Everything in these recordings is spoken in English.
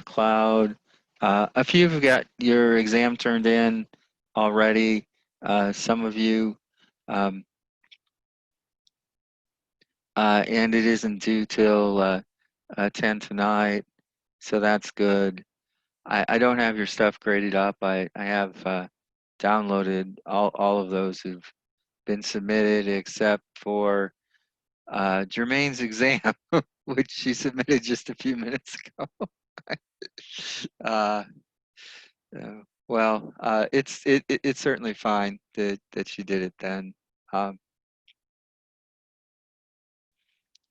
cloud. A few have got your exam turned in already. Some of you, and it isn't due till 10 tonight, so that's good. I don't have your stuff graded up. I have downloaded all of those who've been submitted except for Jermaine's exam, which she submitted just a few minutes ago. uh, it's certainly fine that she did it then.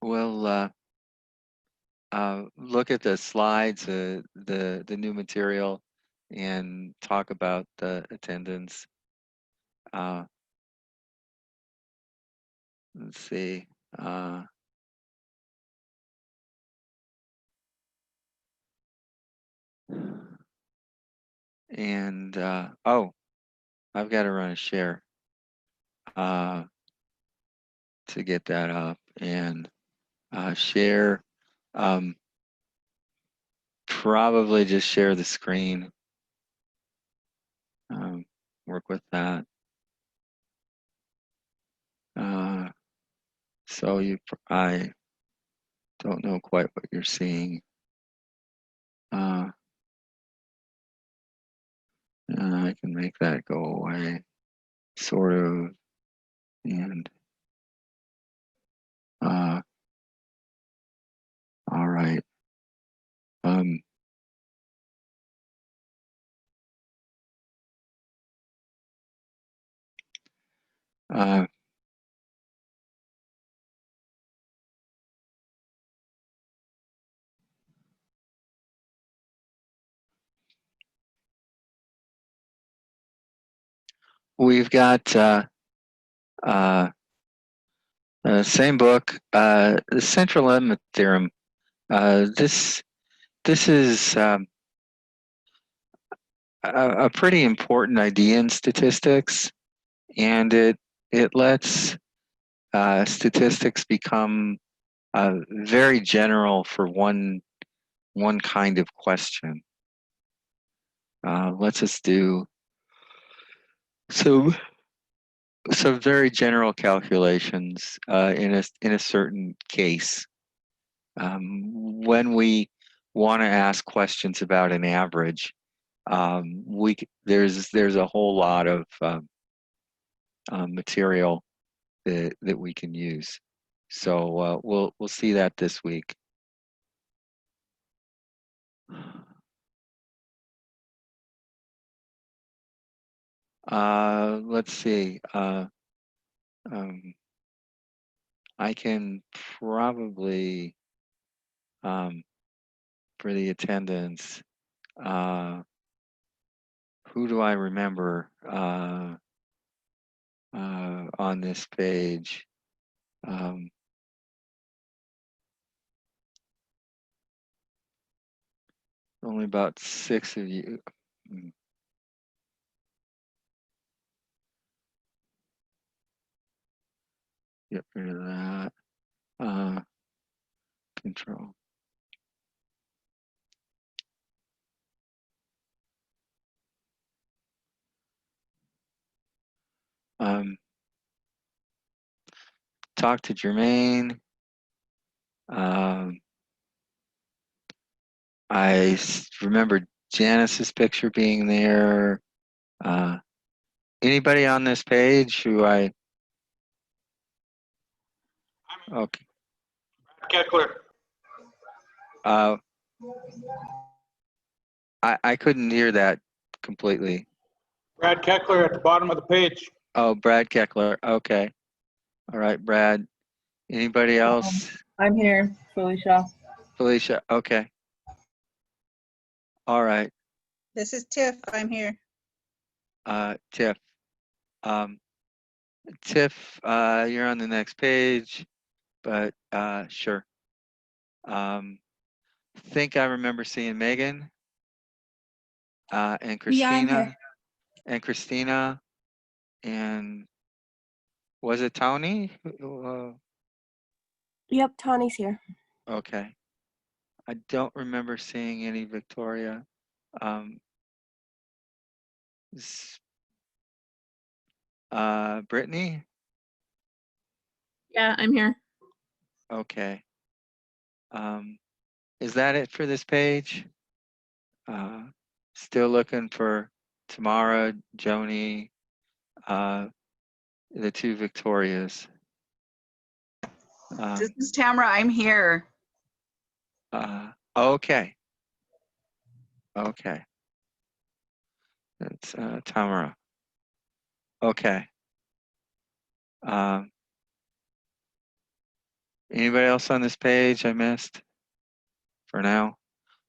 We'll look at the slides, the new material, and talk about the attendance. Let's see. And oh, I've got to run a share to get that up, and share. Probably just share the screen. Work with that. So I don't know quite what you're seeing. And I can make that go away, sort of, and all right. We've got same book, the central limit theorem. This is a pretty important idea in statistics, and it lets statistics become very general for one kind of question. Lets us do some very general calculations in a certain case. When we want to ask questions about an average, there's a whole lot of material that we can use. So we'll see that this week. Let's see. I can probably for the attendance. Who do I remember on this page? Only about 6 of you. Get rid of that. Control. Talk to Jermaine. I remember Janice's picture being there. Anybody on this page who I? Okay. Keckler. I couldn't hear that completely. Brad Keckler at the bottom of the page. Oh, Brad Keckler. Okay. All right, Brad. Anybody else? I'm here, Felicia. Felicia. Okay. All right. This is Tiff. I'm here. Tiff. Tiff, you're on the next page, but sure. Think I remember seeing Megan and Christina and was it Tony? Yep, Tony's here. Okay. I don't remember seeing any Victoria. Um, Brittany? Yeah, I'm here. Okay. Is that it for this page? Still looking for Tamara, Joni, the two Victorias. This is Tamara. I'm here. Okay. Okay. That's Tamara. Okay. Anybody else on this page I missed for now?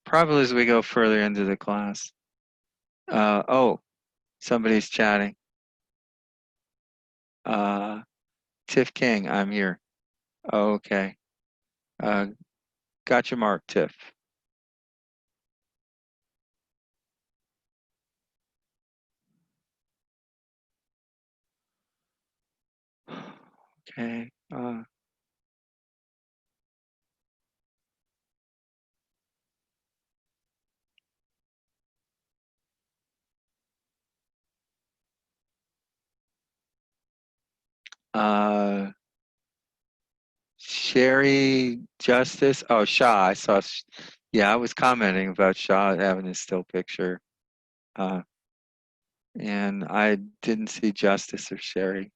Probably as we go further into the class. Oh, somebody's chatting. Tiff King, I'm here. Okay. Got your mark, Tiff. Okay. Sherry Justice. Oh, Shaw. I saw. Yeah, I was commenting about Shaw having his still picture. And I didn't see Justice or Sherry.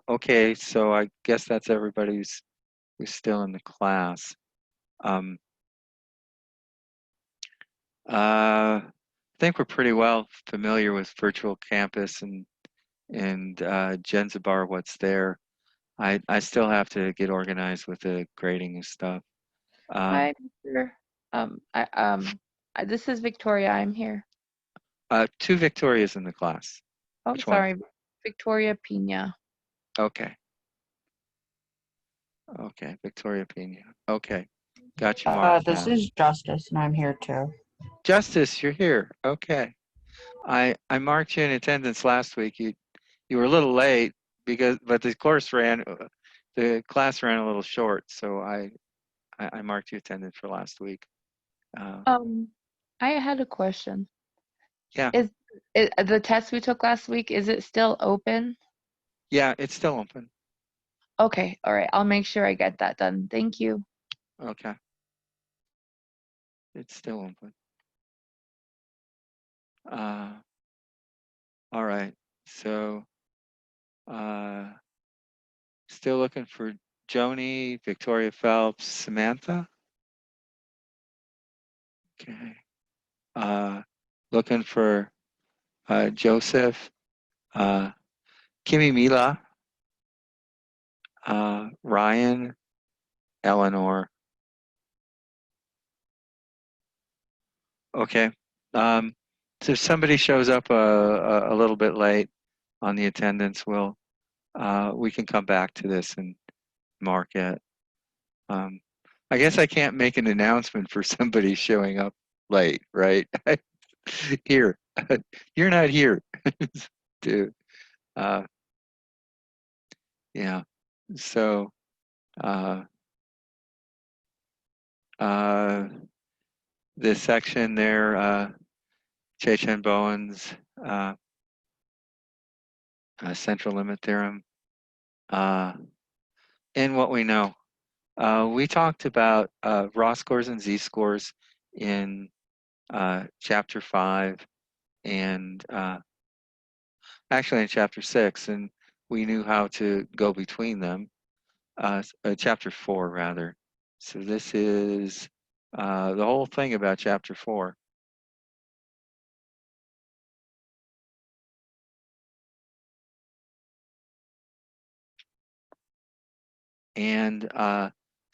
Okay, so I guess that's everybody who's still in the class. I think we're pretty well familiar with virtual campus and Genzabar, what's there. I still have to get organized with the grading and stuff. Hi, Mr. This is Victoria. I'm here. Two Victorias in the class. Oh, Which one? sorry, Victoria Pina. Okay. Okay, Victoria Pena. Okay, got you marked. This is Justice, and I'm here too. Justice, you're here. Okay. I marked you in attendance last week. You were a little late but the class ran a little short, so I marked you attendant for last week. I had a question. Yeah. Is the test we took last week, is it still open? Yeah, it's still open. Okay, all right. I'll make sure I get that done. Thank you. Okay. It's still open. All right. So still looking for Joni, Victoria Phelps, Samantha. Okay. Looking for Joseph, Kimmy Mila, Ryan, Eleanor. Okay. So if somebody shows up a little bit late on the attendance, we can come back to this and mark it. I guess I can't make an announcement for somebody showing up late, right? Here, you're not here, dude. Yeah. So, this section there, Chechen Bowen's central limit theorem, and what we know. We talked about raw scores and z-scores in chapter 5 and actually in chapter 6, and we knew how to go between them. Chapter 4 rather. So this is the whole thing about chapter 4. And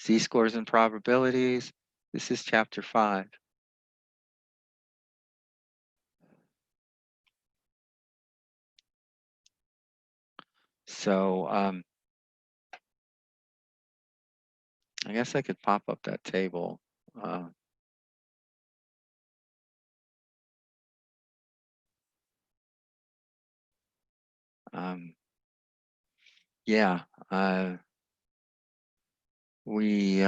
z-scores and probabilities. This is chapter 5. So I guess I could pop up that table. Yeah, we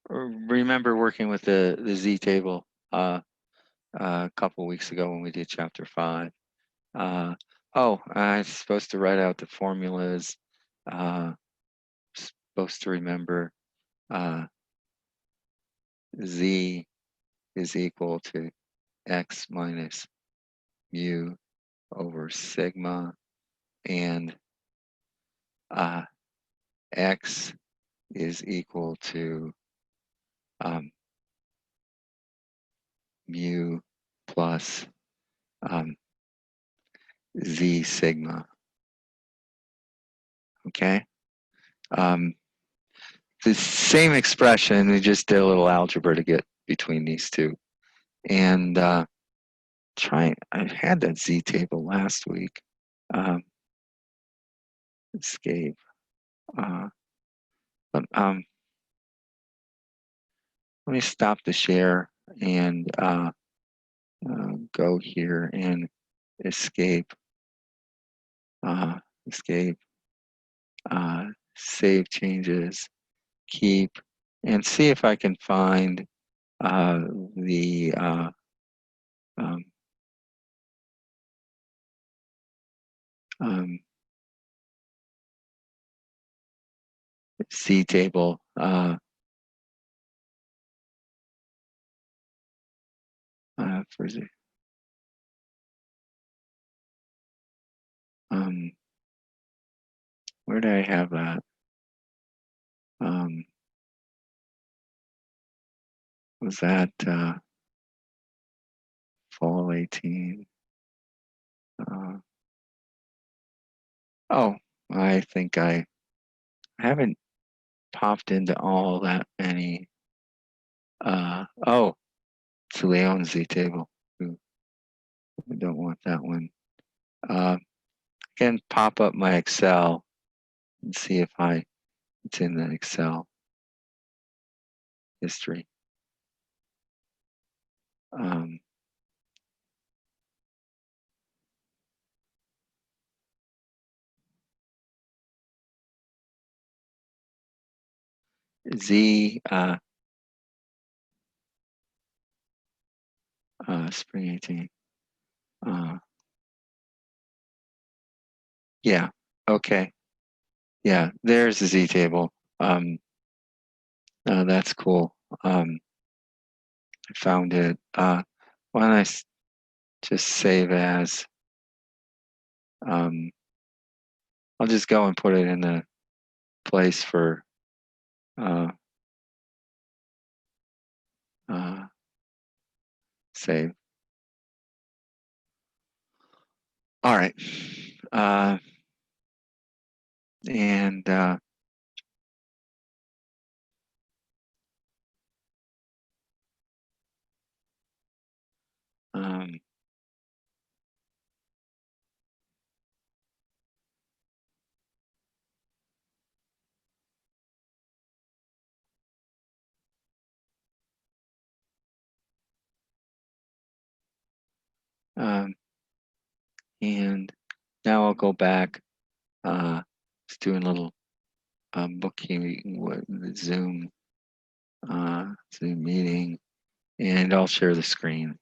remember working with the Z table a couple weeks ago when we did chapter 5. Oh, I'm supposed to write out the formulas. Supposed to remember Z is equal to X minus mu over sigma, and X is equal to mu plus Z sigma. Okay. The same expression, we just did a little algebra to get between these two. And I had that Z table last week. Escape. But let me stop the share and go here and escape. Escape. Save changes. Keep. And see if I can find the C table. For the, where did I have that? Was that fall 18? Oh, I think I haven't popped into all that many. Oh, it's the Leon Z table. Ooh, I don't want that one. I can pop up my Excel and see if it's in the Excel history. Z spring 18. Yeah. Okay. Yeah. There's the Z table. That's cool. I found it. Why don't I just save as? I'll just go and put it in the place for save. All right. And and now I'll go back. Just doing a little bookkeeping with the Zoom meeting, and I'll share the screen.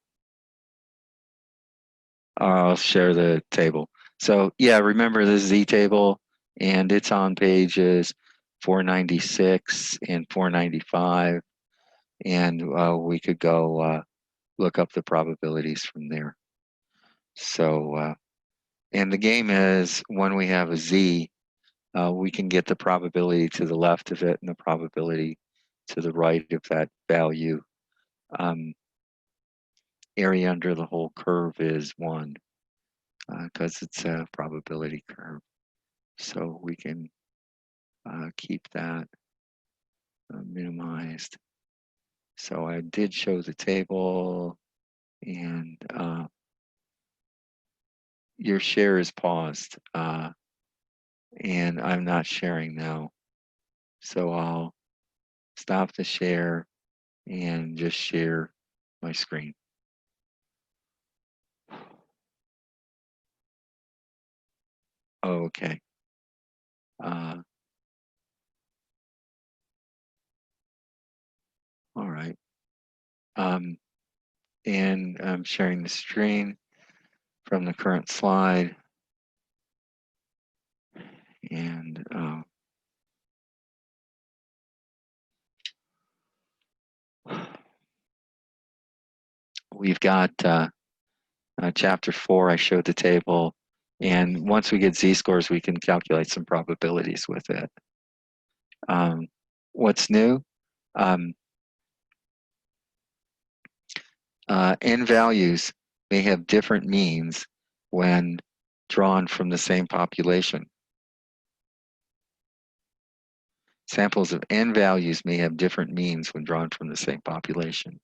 I'll share the table. So yeah, remember the Z table, and it's on pages 496 and 495, and we could go look up the probabilities from there. So, and the game is when we have a Z, we can get the probability to the left of it and the probability to the right of that value. Area under the whole curve is 1 because it's a probability curve. So we can keep that minimized. So I did show the table, and your share is paused, and I'm not sharing now. So I'll stop the share and just share my screen. Okay. All right. And I'm sharing the screen from the current slide. And we've got chapter 4. I showed the table. And once we get z-scores, we can calculate some probabilities with it. What's new? N values may have different means when drawn from the same population. Samples of N values may have different means when drawn from the same population.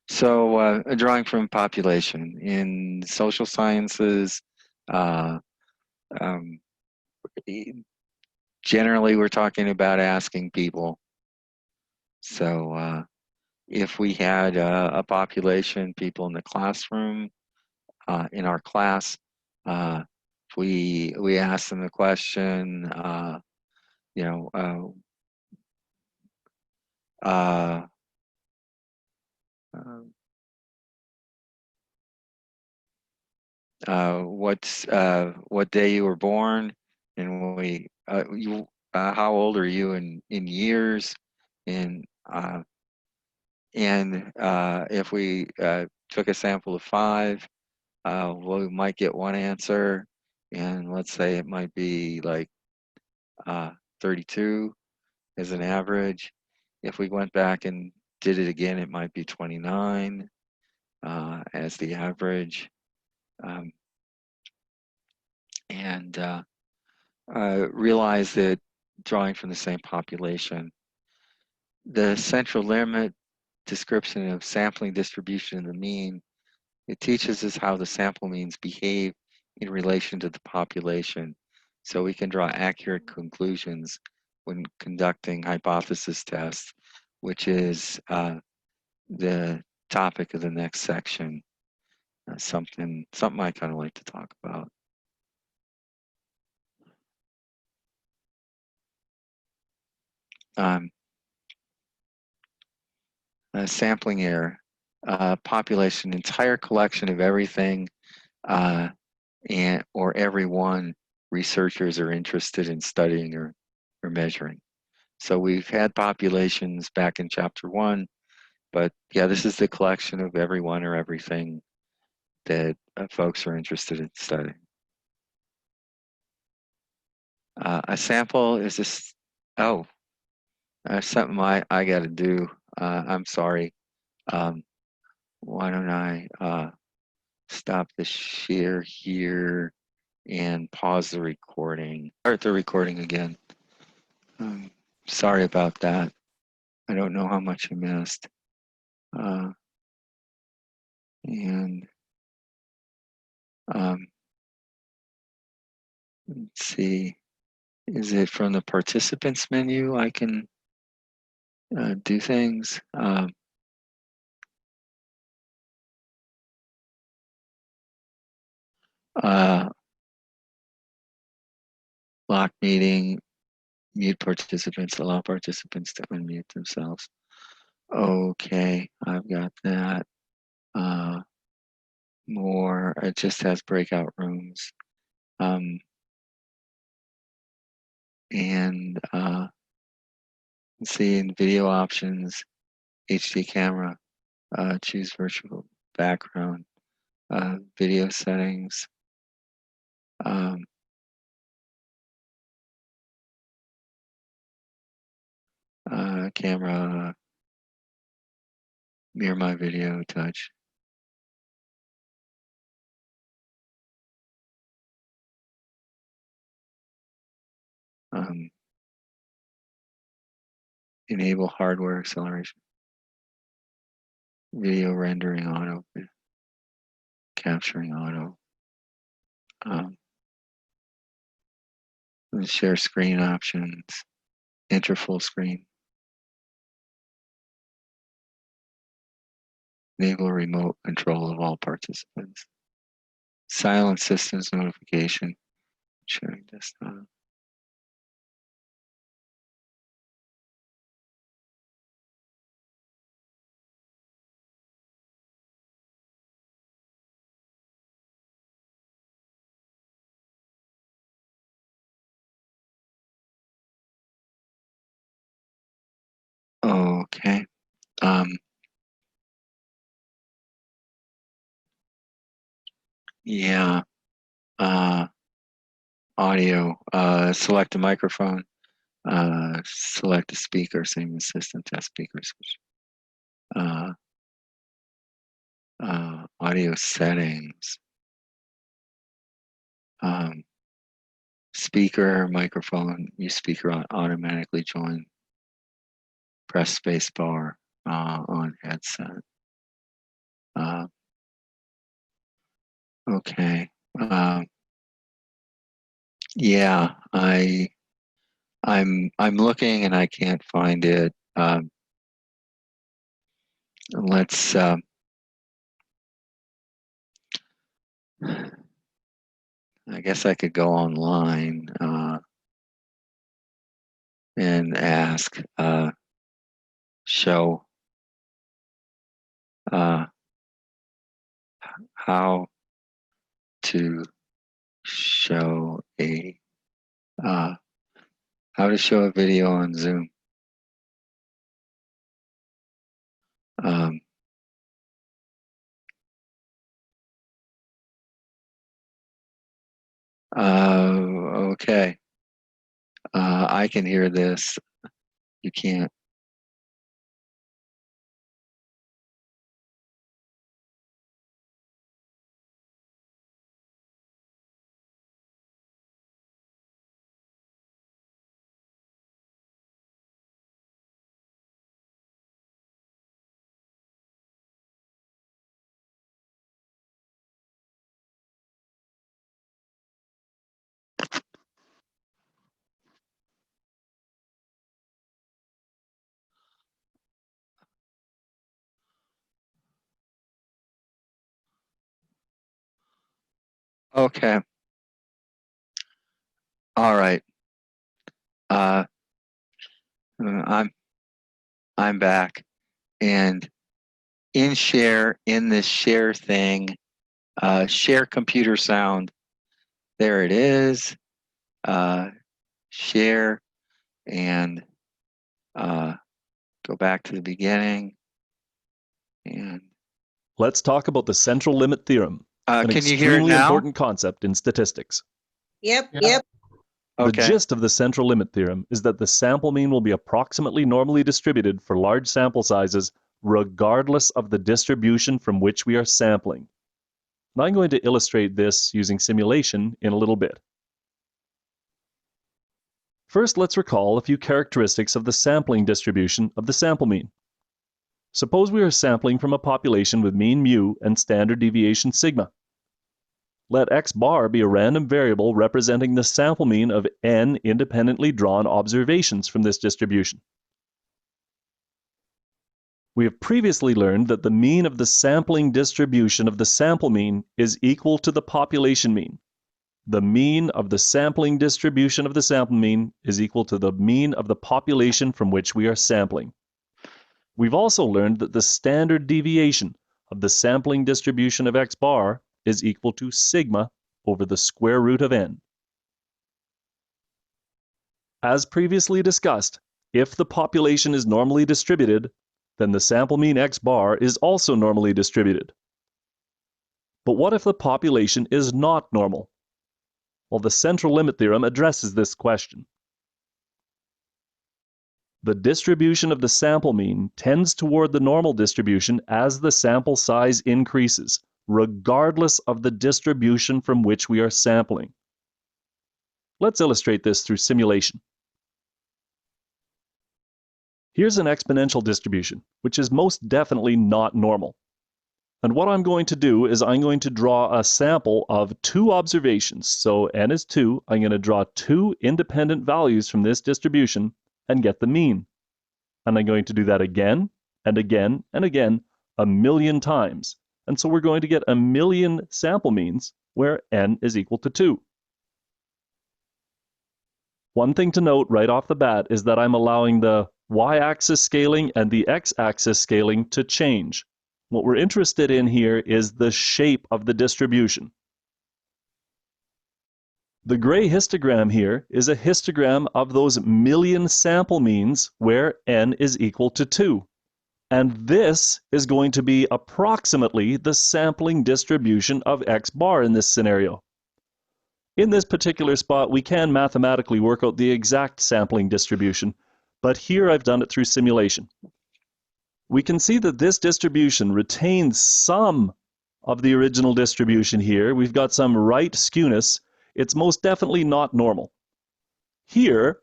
So drawing from population in social sciences, generally we're talking about asking people. So if we had a population, people in the classroom, in our class, we ask them the question, you know, what day you were born, and when we how old are you in years, and if we took a sample of 5, we might get one answer, and let's say it might be like 32 as an average. If we went back and did it again, it might be 29 as the average. And realize that drawing from the same population, the central limit description of sampling distribution in the mean, it teaches us how the sample means behave in relation to the population, so we can draw accurate conclusions when conducting hypothesis tests, which is the topic of the next section. Something I kind of like to talk about. Sampling error, population, entire collection of everything or everyone researchers are interested in studying or measuring. So we've had populations back in chapter 1, but yeah, this is the collection of everyone or everything that folks are interested in studying. A sample is this, something I got to do. I'm sorry. Why don't I stop the share here and pause the recording. Start the recording again. Sorry about that. I don't know how much I missed. And let's see. Is it from the participants menu I can do things? Lock meeting, mute participants, allow participants to unmute themselves. Okay, I've got that. More, it just has breakout rooms. And let's see, in video options, HD camera, choose virtual background, video settings, camera, mirror my video, touch. Enable hardware acceleration, video rendering auto, capturing auto. Share screen options, enter full screen. Enable remote control of all participants. Silence systems notification, sharing desktop. Yeah. Audio. Select a microphone. Select a speaker. Same as system test speakers. Audio settings. Speaker, microphone. Use speaker automatically join. Press space bar on headset. Okay. Yeah, I'm looking and I can't find it. Let's I guess I could go online and ask show how to show a how to show a video on Zoom. Okay. I can hear this. You can't. Okay. All right. I'm back, and in this share thing, share computer sound. There it is. Share and go back to the beginning. And Let's talk about the central limit theorem, an can you hear it extremely now? important concept in statistics. Yep, Yeah. yep. The Okay. gist of the central limit theorem is that the sample mean will be approximately normally distributed for large sample sizes regardless of the distribution from which we are sampling. And I'm going to illustrate this using simulation in a little bit. First, let's recall a few characteristics of the sampling distribution of the sample mean. Suppose we are sampling from a population with mean mu and standard deviation sigma. Let x bar be a random variable representing the sample mean of n independently drawn observations from this distribution. We have previously learned that the mean of the sampling distribution of the sample mean is equal to the population mean. The mean of the sampling distribution of the sample mean is equal to the mean of the population from which we are sampling. We've also learned that the standard deviation of the sampling distribution of x bar is equal to sigma over the square root of n. As previously discussed, if the population is normally distributed, then the sample mean x bar is also normally distributed. But what if the population is not normal? Well, the central limit theorem addresses this question. The distribution of the sample mean tends toward the normal distribution as the sample size increases, regardless of the distribution from which we are sampling. Let's illustrate this through simulation. Here's an exponential distribution, which is most definitely not normal. And what I'm going to do is I'm going to draw a sample of 2 observations. So n is 2. I'm going to draw 2 independent values from this distribution and get the mean. And I'm going to do that again and again and again 1,000,000 times. And so we're going to get 1,000,000 sample means where n is equal to 2. One thing to note right off the bat is that I'm allowing the y-axis scaling and the x-axis scaling to change. What we're interested in here is the shape of the distribution. The gray histogram here is a histogram of those 1,000,000 sample means where n is equal to 2. And this is going to be approximately the sampling distribution of x bar in this scenario. In this particular spot, we can mathematically work out the exact sampling distribution, but here I've done it through simulation. We can see that this distribution retains some of the original distribution here. We've got some right skewness. It's most definitely not normal. Here,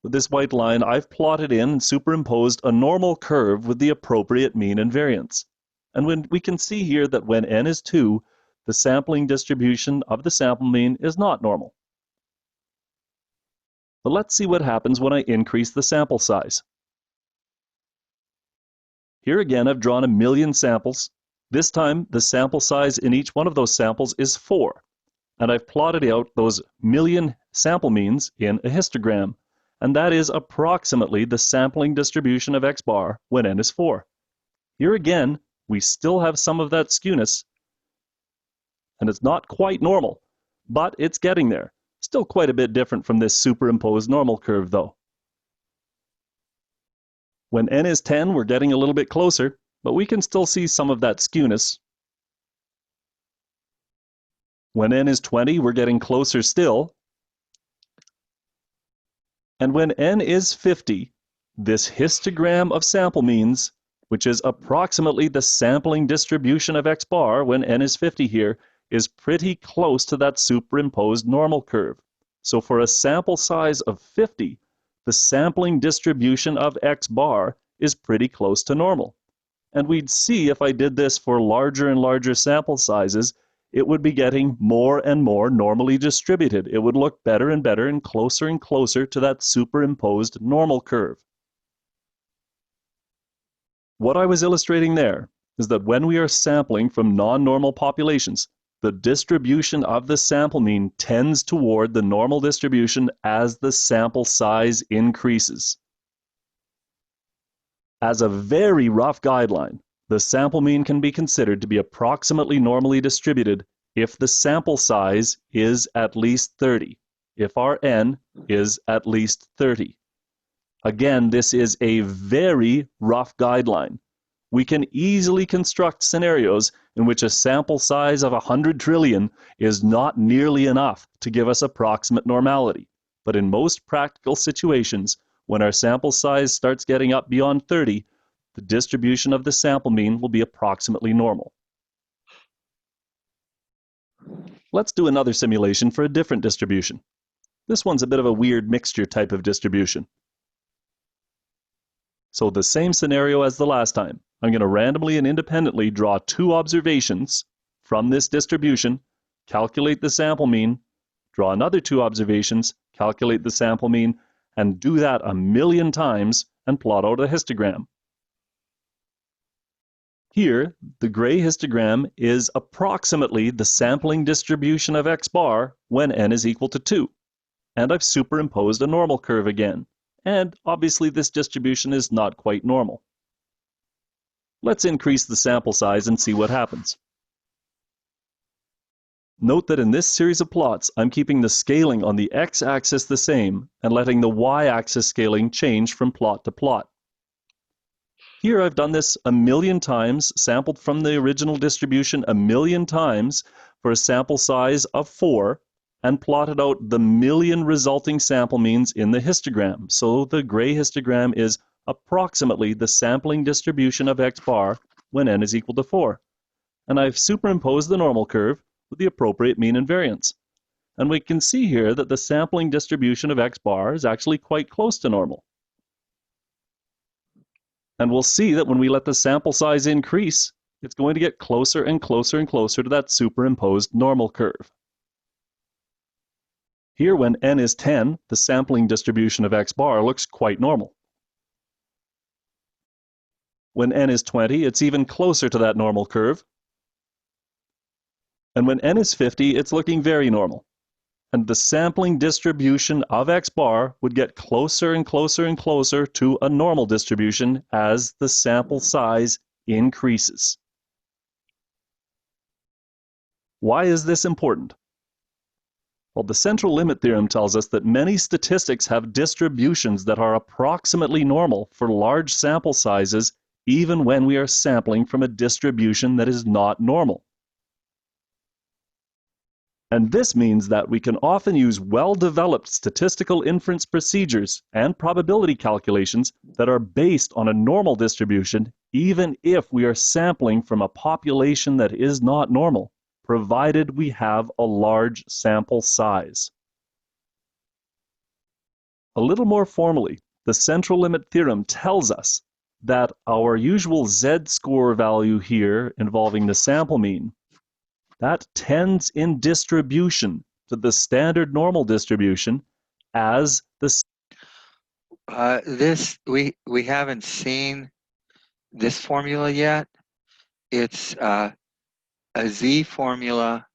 with this white line, I've plotted in and superimposed a normal curve with the appropriate mean and variance. And when we can see here that when n is 2, the sampling distribution of the sample mean is not normal. But let's see what happens when I increase the sample size. Here again, I've drawn 1,000,000 samples. This time, the sample size in each one of those samples is 4. And I've plotted out those 1,000,000 sample means in a histogram. And that is approximately the sampling distribution of x bar when n is 4. Here again, we still have some of that skewness, and it's not quite normal, but it's getting there. Still quite a bit different from this superimposed normal curve, though. When n is 10, we're getting a little bit closer, but we can still see some of that skewness. When n is 20, we're getting closer still. And when n is 50, this histogram of sample means, which is approximately the sampling distribution of x bar when n is 50 here, is pretty close to that superimposed normal curve. So for a sample size of 50, the sampling distribution of x bar is pretty close to normal. And we'd see if I did this for larger and larger sample sizes, it would be getting more and more normally distributed. It would look better and better and closer to that superimposed normal curve. What I was illustrating there is that when we are sampling from non-normal populations, the distribution of the sample mean tends toward the normal distribution as the sample size increases. As a very rough guideline, the sample mean can be considered to be approximately normally distributed if the sample size is at least 30, if our n is at least 30. Again, this is a very rough guideline. We can easily construct scenarios in which a sample size of 100 trillion is not nearly enough to give us approximate normality. But in most practical situations, when our sample size starts getting up beyond 30, the distribution of the sample mean will be approximately normal. Let's do another simulation for a different distribution. This one's a bit of a weird mixture type of distribution. So the same scenario as the last time. I'm going to randomly and independently draw 2 observations from this distribution, calculate the sample mean, draw another 2 observations, calculate the sample mean, and do that 1,000,000 times and plot out a histogram. Here, the gray histogram is approximately the sampling distribution of x bar when n is equal to 2. And I've superimposed a normal curve again. And obviously this distribution is not quite normal. Let's increase the sample size and see what happens. Note that in this series of plots, I'm keeping the scaling on the x-axis the same and letting the y-axis scaling change from plot to plot. Here I've done this 1,000,000 times, sampled from the original distribution 1,000,000 times for a sample size of 4, and plotted out the 1,000,000 resulting sample means in the histogram. So the gray histogram is approximately the sampling distribution of x bar when n is equal to 4. And I've superimposed the normal curve with the appropriate mean and variance. And we can see here that the sampling distribution of x bar is actually quite close to normal. And we'll see that when we let the sample size increase, it's going to get closer and closer and closer to that superimposed normal curve. Here, when n is 10, the sampling distribution of x bar looks quite normal. When n is 20, it's even closer to that normal curve. And when n is 50, it's looking very normal. And the sampling distribution of x bar would get closer and closer and closer to a normal distribution as the sample size increases. Why is this important? Well, the central limit theorem tells us that many statistics have distributions that are approximately normal for large sample sizes even when we are sampling from a distribution that is not normal. And this means that we can often use well-developed statistical inference procedures and probability calculations that are based on a normal distribution, even if we are sampling from a population that is not normal, provided we have a large sample size. A little more formally, the central limit theorem tells us that our usual z-score value here involving the sample mean, that tends in distribution to the standard normal distribution as the... We haven't seen this formula yet. It's a z formula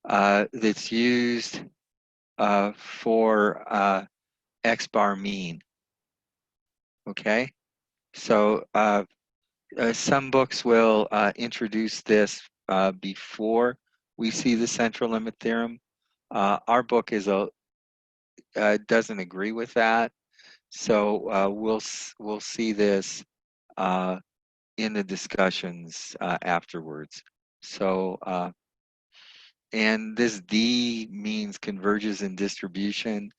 that's used for x bar mean. Okay, so some books will introduce this before we see the central limit theorem. Our book is doesn't agree with that, so we'll see this in the discussions afterwards. So and this D means converges in distribution.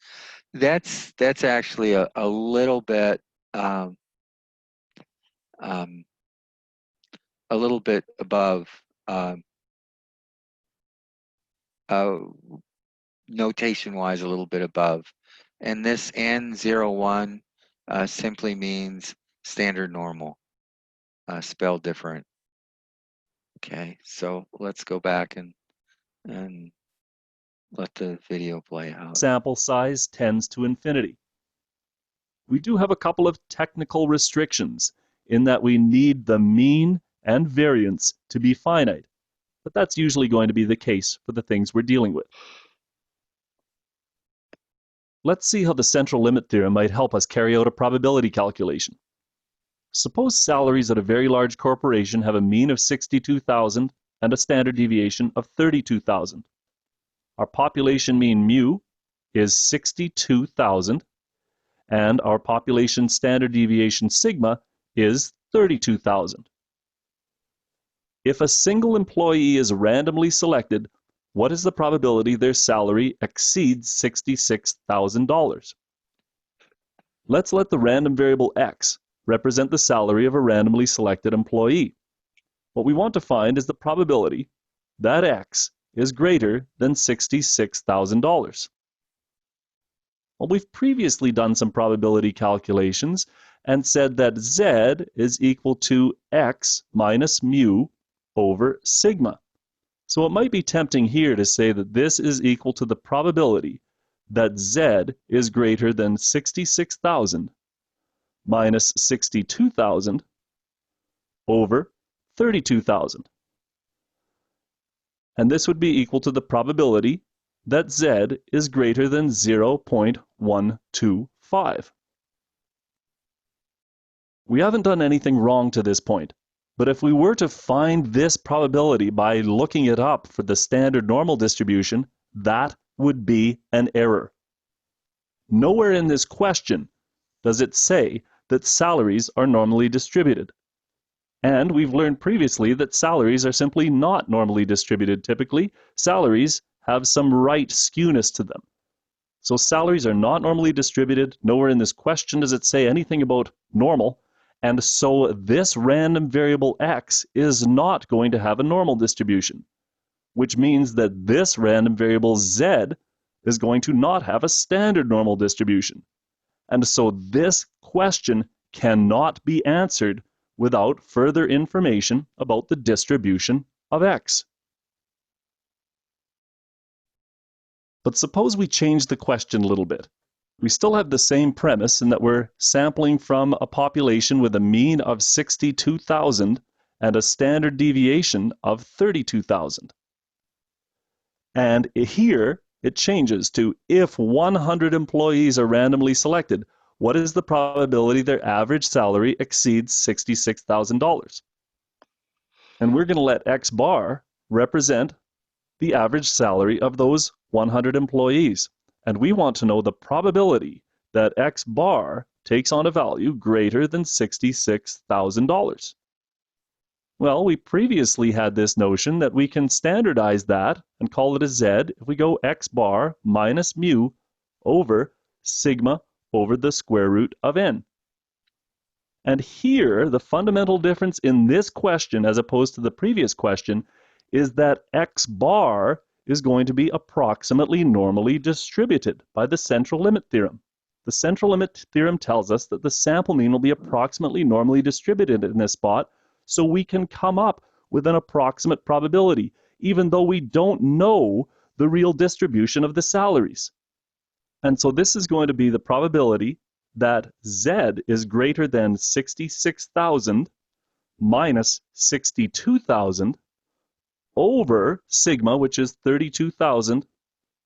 That's actually a little bit above notation-wise, a little bit above. And this N01 simply means standard normal, spelled different. Okay, so let's go back and let the video play out. Sample size tends to infinity. We do have a couple of technical restrictions in that we need the mean and variance to be finite, but that's usually going to be the case for the things we're dealing with. Let's see how the central limit theorem might help us carry out a probability calculation. Suppose salaries at a very large corporation have a mean of 62,000 and a standard deviation of 32,000. Our population mean mu is 62,000, and our population standard deviation sigma is 32,000. If a single employee is randomly selected, what is the probability their salary exceeds $66,000? Let's let the random variable x represent the salary of a randomly selected employee. What we want to find is the probability that x is greater than $66,000. Well, we've previously done some probability calculations and said that z is equal to x minus mu over sigma. So it might be tempting here to say that this is equal to the probability that z is greater than 66,000 minus 62,000 over 32,000. And this would be equal to the probability that z is greater than 0.125. We haven't done anything wrong to this point, but if we were to find this probability by looking it up for the standard normal distribution, that would be an error. Nowhere in this question does it say that salaries are normally distributed. And we've learned previously that salaries are simply not normally distributed typically. Salaries have some right skewness to them. So salaries are not normally distributed. Nowhere in this question does it say anything about normal. And so this random variable x is not going to have a normal distribution, which means that this random variable z is going to not have a standard normal distribution. And so this question cannot be answered without further information about the distribution of x. But suppose we change the question a little bit. We still have the same premise in that we're sampling from a population with a mean of 62,000 and a standard deviation of 32,000. And here it changes to if 100 employees are randomly selected, what is the probability their average salary exceeds $66,000? And we're going to let x bar represent the average salary of those 100 employees. And we want to know the probability that X bar takes on a value greater than $66,000? Well, we previously had this notion that we can standardize that and call it a Z if we go X bar minus mu over sigma over the square root of n. And here, the fundamental difference in this question as opposed to the previous question is that X bar is going to be approximately normally distributed by the central limit theorem. The central limit theorem tells us that the sample mean will be approximately normally distributed in this spot, so we can come up with an approximate probability, even though we don't know the real distribution of the salaries. And so this is going to be the probability that Z is greater than 66,000 minus 62,000 over sigma, which is 32,000,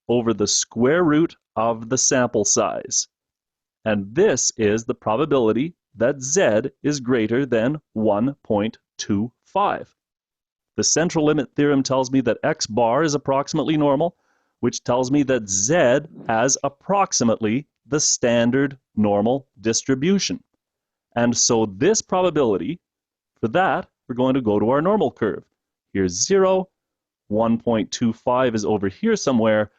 over the square root of the sample size. And this is the probability that Z is greater than 1.25. The central limit theorem tells me that X bar is approximately normal, which tells me that Z has approximately the standard normal distribution. And so this probability, for that, we're going to go to our normal curve. Here's 0, 1.25 is over here somewhere,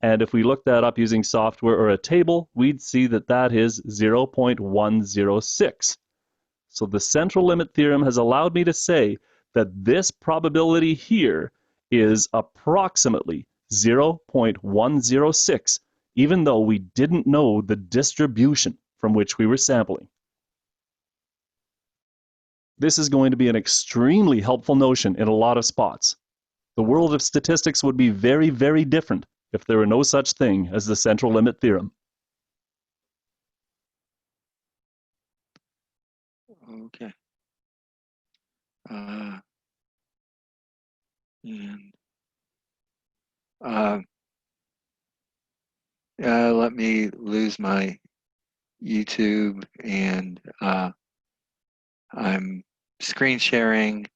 and if we look that up using software or a table, we'd see that that is 0.106. So the central limit theorem has allowed me to say that this probability here is approximately 0.106, even though we didn't know the distribution from which we were sampling. This is going to be an extremely helpful notion in a lot of spots. The world of statistics would be very, very different if there were no such thing as the central limit theorem. Okay. Let me lose my YouTube, and I'm screen sharing,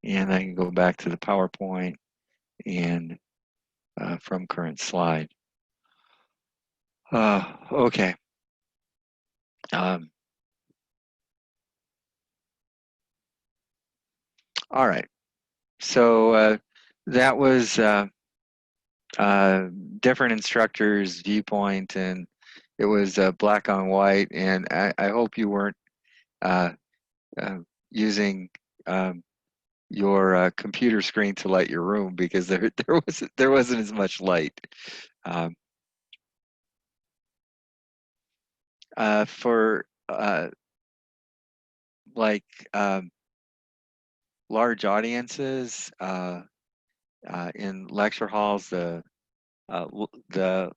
and I can go back to the PowerPoint and from current slide. Okay. All right. So that was different instructors' viewpoint, and it was black on white. And I hope you weren't using your computer screen to light your room, because there wasn't as much light. For like large audiences in lecture halls, the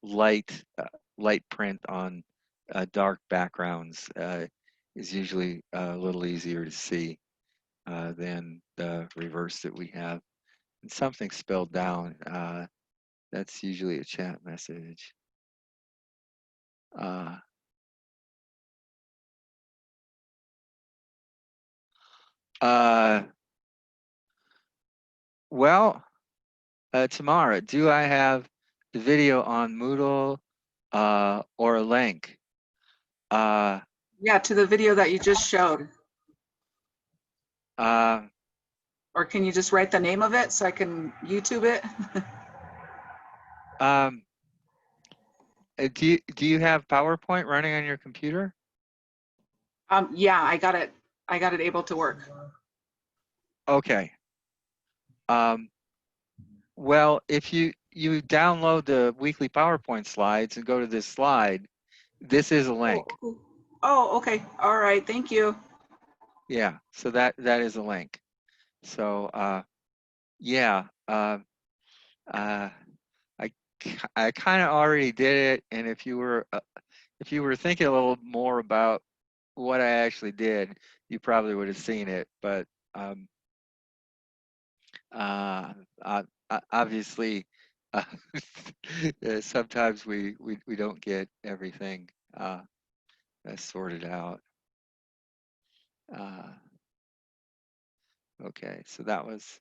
light print on dark backgrounds is usually a little easier to see than the reverse that we have. And something spelled down, that's usually a chat message. Well, Tamara, do I have the video on Moodle or a link? Yeah, to the video that you just showed. Or can you just write the name of it so I can YouTube it? Do you have PowerPoint running on your computer? Yeah, I got it able to work. Okay. Well, if you download the weekly PowerPoint slides and go to this slide, this is a link. Oh, okay. All right. Thank you. Yeah, so that is a link. So yeah, I kind of already did it, and if you were thinking a little more about what I actually did, you probably would have seen it. But obviously, sometimes we don't get everything sorted out. Okay, so that was,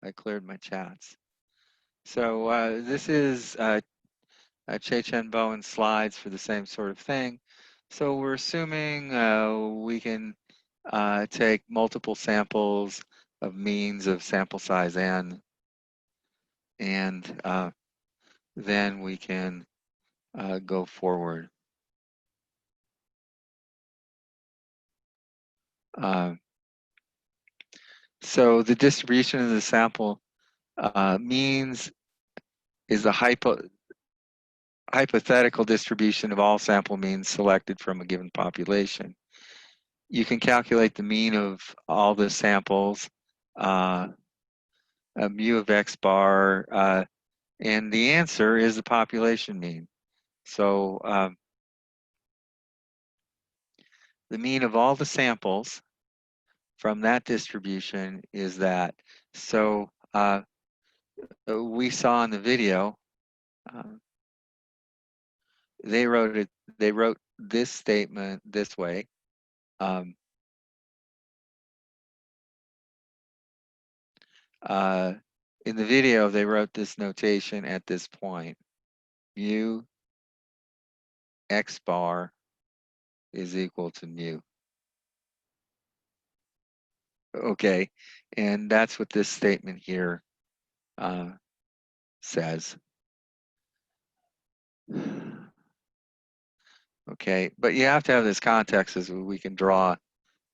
I cleared my chats. So this is Che Chen Bowen's slides for the same sort of thing. So we're assuming we can take multiple samples of means of sample size n, and then we can go forward. So the distribution of the sample means is the hypothetical distribution of all sample means selected from a given population. You can calculate the mean of all the samples, mu of x bar, and the answer is the population mean. So the mean of all the samples from that distribution is that. So we saw in the video, they wrote this statement this way. In the video, they wrote this notation at this point. Mu x bar is equal to mu. Okay, and that's what this statement here says. Okay, but you have to have this context as we can draw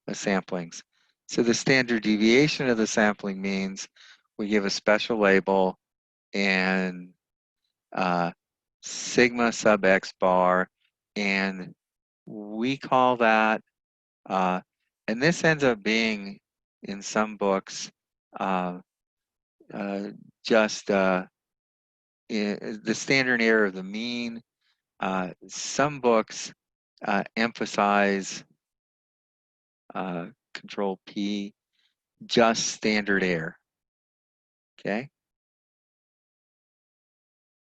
the samplings. So the standard deviation of the sampling means we give a special label and sigma sub x bar, and we call that, and this ends up being in some books just the standard error of the mean. Some books emphasize control P, just standard error. Okay.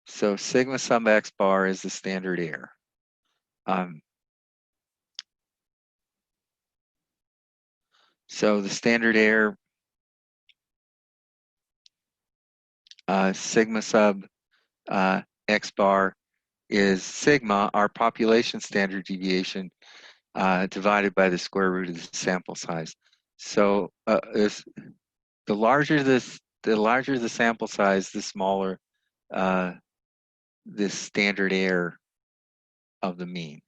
So sigma sum x bar is the standard error. So the standard error, sigma sub x bar is sigma, our population standard deviation, divided by the square root of the sample size. So if the larger the sample size, the smaller the standard error of the mean.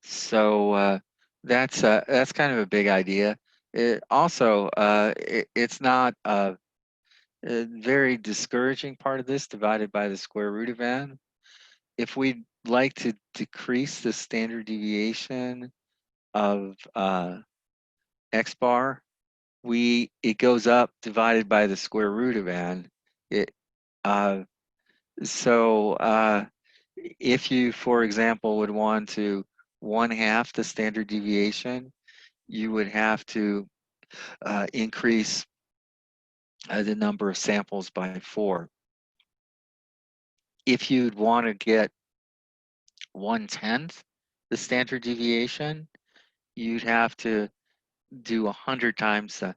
So that's kind of a big idea. It's not a very discouraging part of this, divided by the square root of n. If we'd like to decrease the standard deviation of x bar, it goes up divided by the square root of n. If you, for example, would want to 1/2 the standard deviation, you would have to increase the number of samples by 4. If you'd want to get 1/10 the standard deviation, you'd have to do 100 times the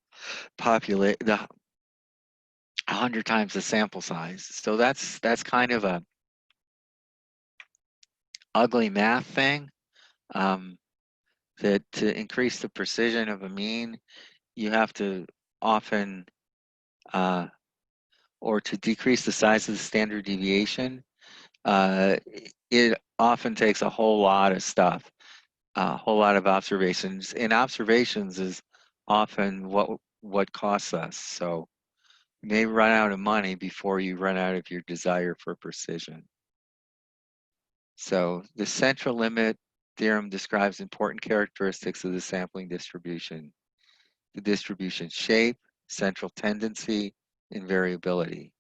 100 times the sample size. So that's kind of a ugly math thing. That to increase the precision of a mean, you have to often, or to decrease the size of the standard deviation, it often takes a whole lot of stuff, a whole lot of observations. And observations is often what costs us. So you may run out of money before you run out of your desire for precision. So the central limit theorem describes important characteristics of the sampling distribution: the distribution shape, central tendency, and variability.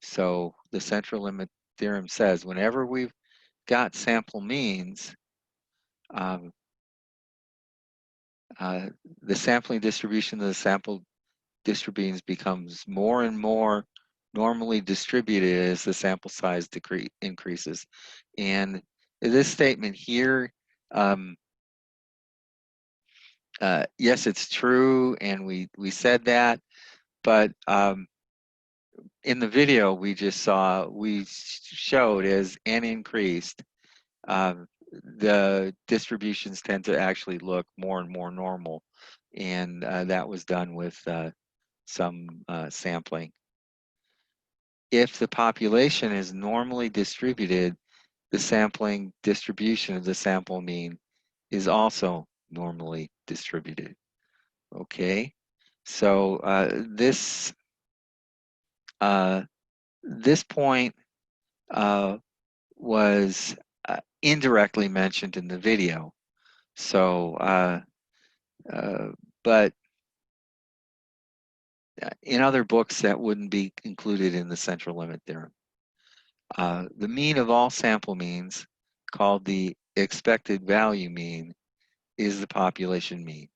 So the central limit theorem says whenever we've got sample means, the sampling distribution of the sample distributions becomes more and more normally distributed as the sample size increases. And this statement here, yes, it's true, and we said that, but in the video we just saw, we showed as n increased, the distributions tend to actually look more and more normal, and that was done with some sampling. If the population is normally distributed, the sampling distribution of the sample mean is also normally distributed. Okay, so this point was indirectly mentioned in the video. So, but in other books that wouldn't be included in the central limit theorem. The mean of all sample means, called the expected value mean, is the population mean.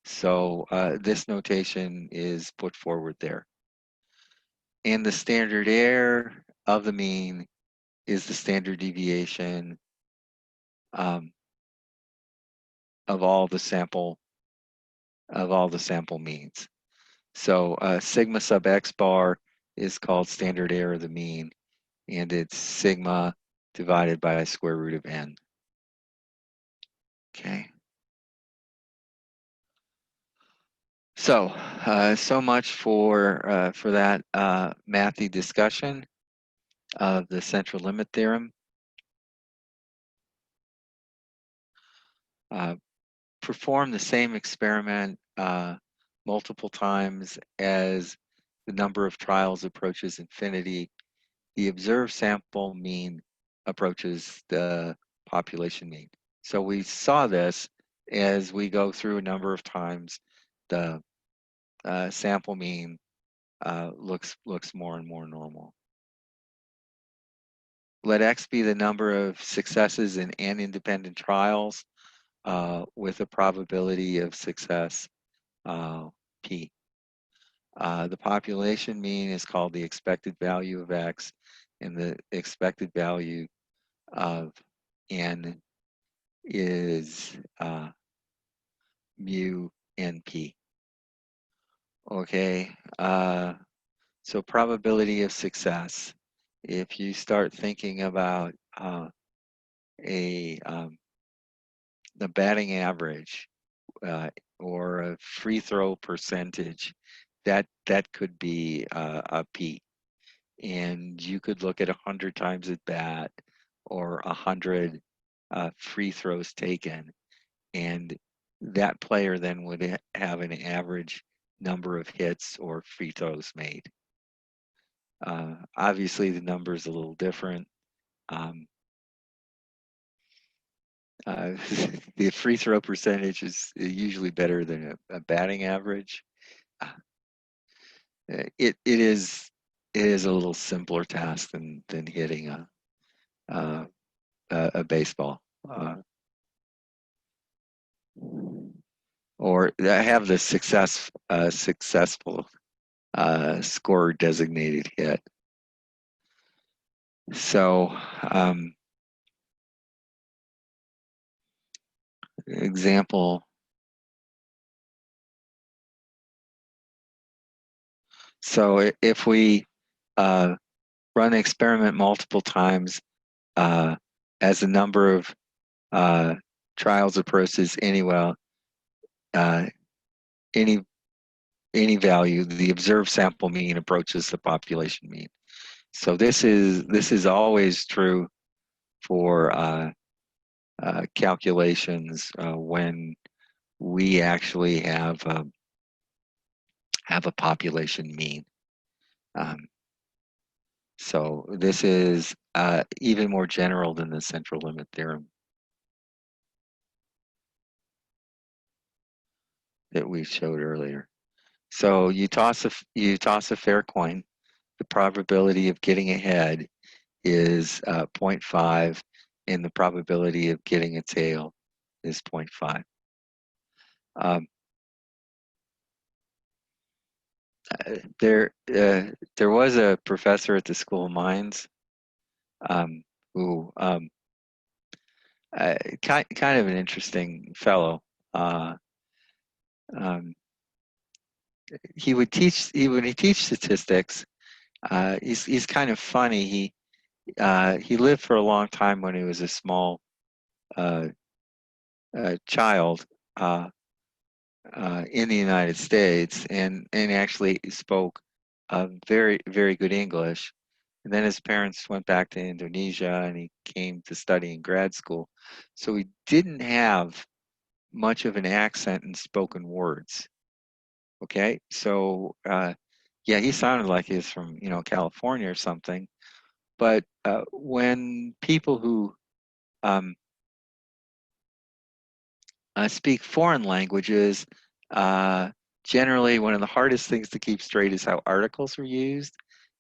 So this notation is put forward there. And the standard error of the mean is the standard deviation of all the sample means. So sigma sub x bar is called standard error of the mean, and it's sigma divided by a square root of n. Okay. So, so much for that mathy discussion of the central limit theorem. Perform the same experiment multiple times as the number of trials approaches infinity. The observed sample mean approaches the population mean. So we saw this as we go through a number of times. The sample mean looks more and more normal. Let X be the number of successes in n independent trials with a probability of success P. The population mean is called the expected value of X, and the expected value of n is mu np. Okay, so probability of success. If you start thinking about the batting average or a free throw percentage, that could be a P. And you could look at 100 times at bat or 100 free throws taken, and that player then would have an average number of hits or free throws made. Obviously, the number is a little different. The free throw percentage is usually better than a batting average. It is a little simpler task than hitting a baseball. Or have the successful scorer designated hit. So example. So if we run an experiment multiple times as the number of trials approaches any value, the observed sample mean approaches the population mean. So this is always true for calculations when we actually have a population mean. So this is even more general than the central limit theorem that we showed earlier. So you toss a fair coin. The probability of getting ahead is 0.5, and the probability of getting a tail is 0.5. There was a professor at the School of Mines who kind of an interesting fellow. he would teach. When he teach statistics, he's kind of funny. He lived for a long time when he was a small child in the United States, and actually spoke very very good English. And then his parents went back to Indonesia, and he came to study in grad school. So he didn't have much of an accent in spoken words. Okay, so yeah, he sounded like he was from California or something. But when people who speak foreign languages, generally one of the hardest things to keep straight is how articles are used.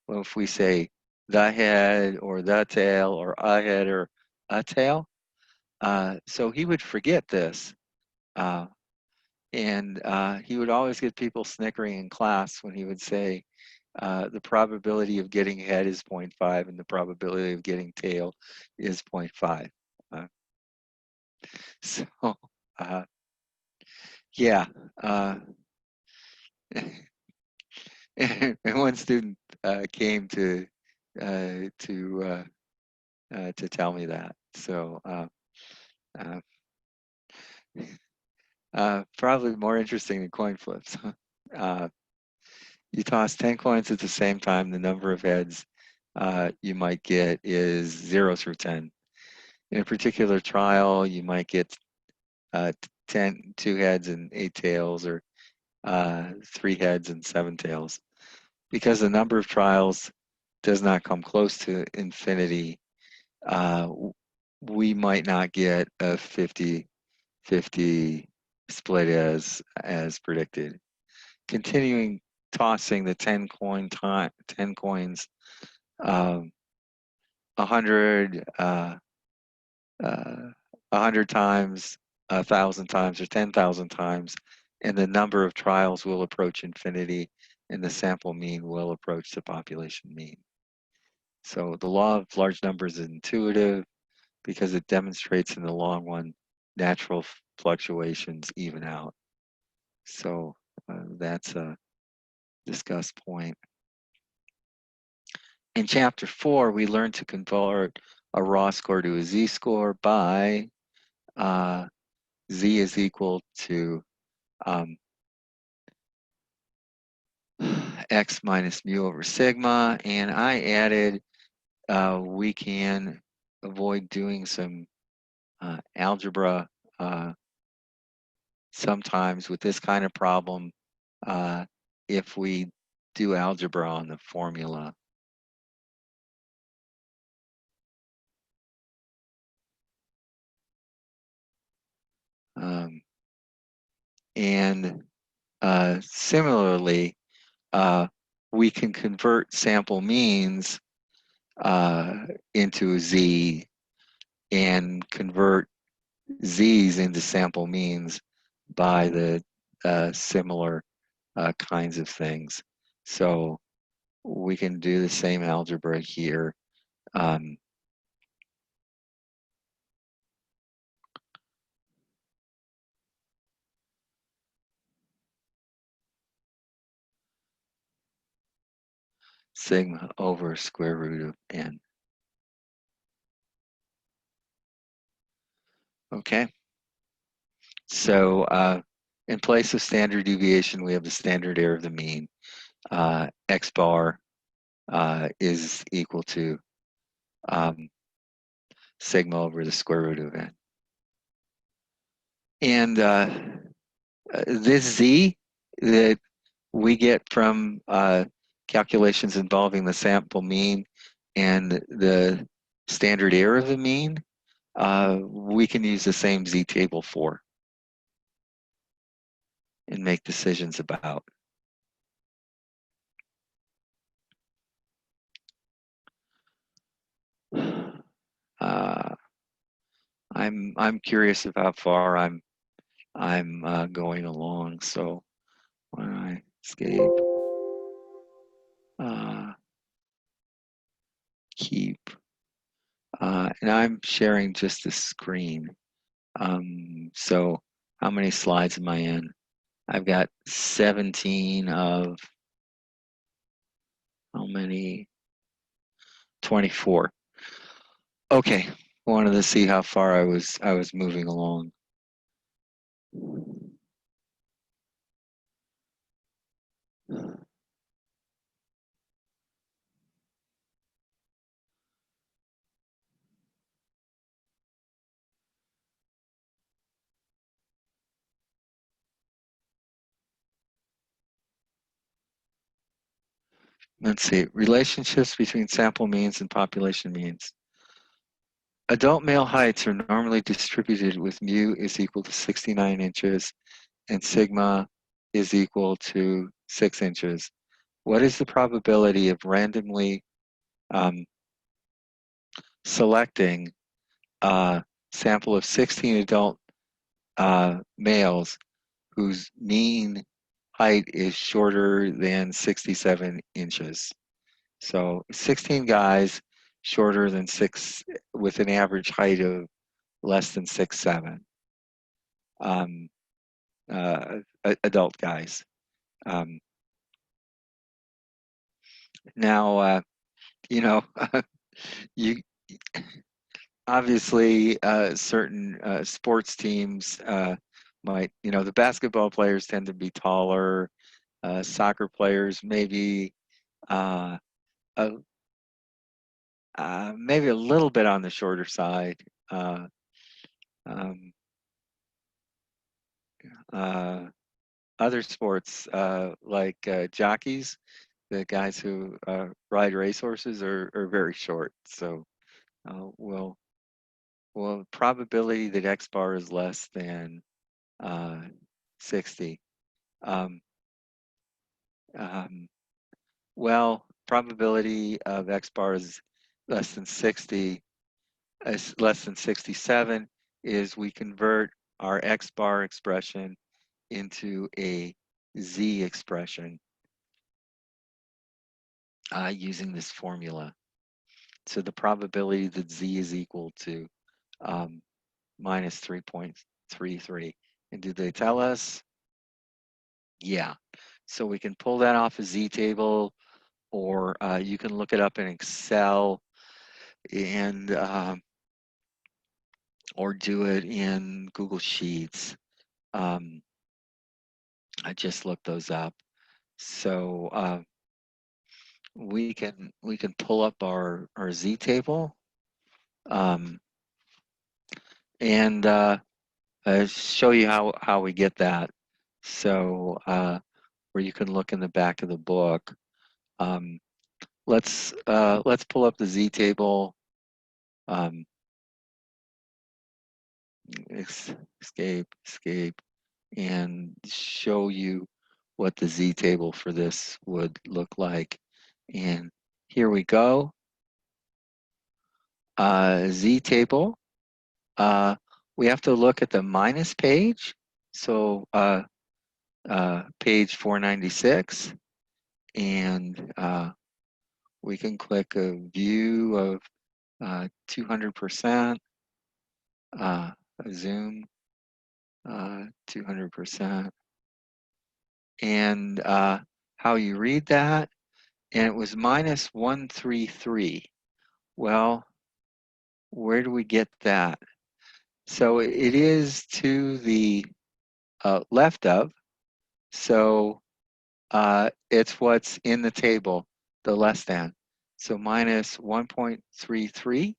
Well, if we say the head or the tail or a head or a tail, so he would forget this. And he would always get people snickering in class when he would say the probability of getting head is 0.5 and the probability of getting tail is 0.5. So yeah. And one student came to tell me that. So probably more interesting than coin flips. You toss 10 coins at the same time, the number of heads you might get is 0 through 10. In a particular trial, you might get 2 heads and 8 tails, or 3 heads and 7 tails. Because the number of trials does not come close to infinity, we might not get a 50-50 split as predicted. Continuing tossing the 10 coins 100 times, 1,000 times, or 10,000 times, and the number of trials will approach infinity, and the sample mean will approach the population mean. So the law of large numbers is intuitive because it demonstrates in the long run natural fluctuations even out. So that's a discussed point. In chapter 4, we learned to convert a raw score to a z-score by z is equal to x minus mu over sigma, and I added we can avoid doing some algebra sometimes with this kind of problem if we do algebra on the formula. And similarly, we can convert sample means into a z and convert z's into sample means by the similar kinds of things. So we can do the same algebra here. Sigma over square root of n. Okay. So in place of standard deviation, we have the standard error of the mean. X bar is equal to sigma over the square root of n. And this z that we get from calculations involving the sample mean and the standard error of the mean, we can use the same z table for and make decisions about. I'm curious of how far I'm going along. So when I escape, keep, and I'm sharing just the screen. So how many slides am I in? I've got 17 of how many? 24. Okay, wanted to see how far I was moving along. Let's see, relationships between sample means and population means. Adult male heights are normally distributed with mu is equal to 69 inches and sigma is equal to 6 inches. What is the probability of randomly selecting a sample of 16 adult males whose mean height is shorter than 67 inches? So 16 guys shorter than 6 with an average height of less than 6'7". Adult guys. Now, you know, you obviously certain sports teams might, the basketball players tend to be taller. Soccer players maybe maybe a little bit on the shorter side. Um, Other sports like jockeys, the guys who ride racehorses are very short. So well, probability that X bar is less than 60. Well, probability of X bar is less than 60, is less than 67, is we convert our X bar expression into a Z expression using this formula. So the probability that Z is equal to minus 3.33. And did they tell us? Yeah. So we can pull that off a Z table, or you can look it up in Excel and or do it in Google Sheets. I just looked those up. So we can pull up our Z table and show you how we get that. So where you can look in the back of the book. Let's pull up the Z table. Escape, and show you what the Z table for this would look like. And here we go. Z table. We have to look at the minus page. So page 496, and we can click a view of 200%, zoom 200%, and how you read that. And it was minus 133. Well, where do we get that? So it is to the left of. So it's what's in the table, the less than. So minus 1.33.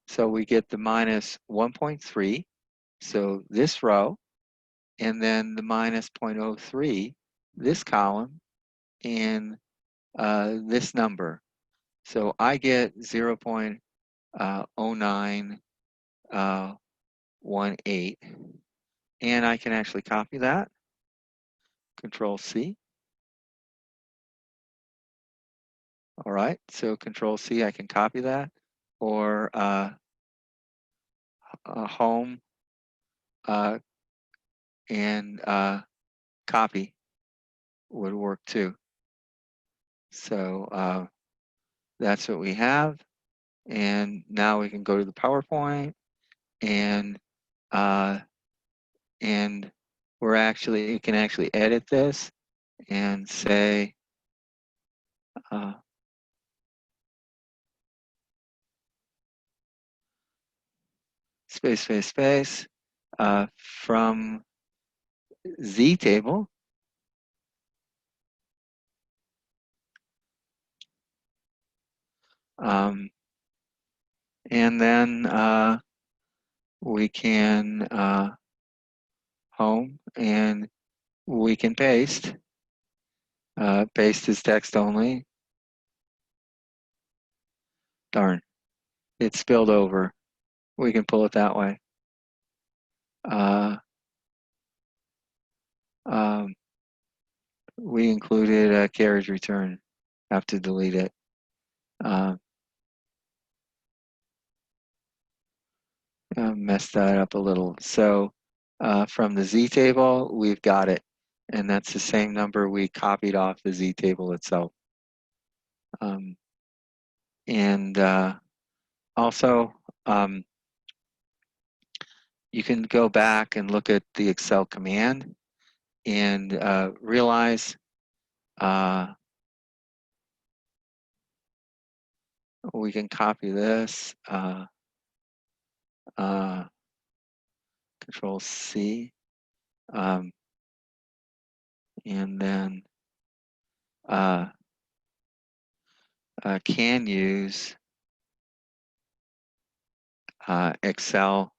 So we get the minus 1.3. So this row, and then the minus 0.03, this column, and this number. So I get 0.0918. And I can actually copy that. Control C. All right, so Control C, I can copy that. Or home and copy would work too. So that's what we have. And now we can go to the PowerPoint and you can actually edit this and say, space, space, space, from Z table. And then we can home and we can paste. Paste is text only. Darn, it spilled over. We can pull it that way. We included a carriage return. Have to delete it. Messed that up a little. So from the Z table, we've got it. And that's the same number we copied off the Z table itself. Also, you can go back and look at the Excel command and realize we can copy this, Control C, and then can use Excel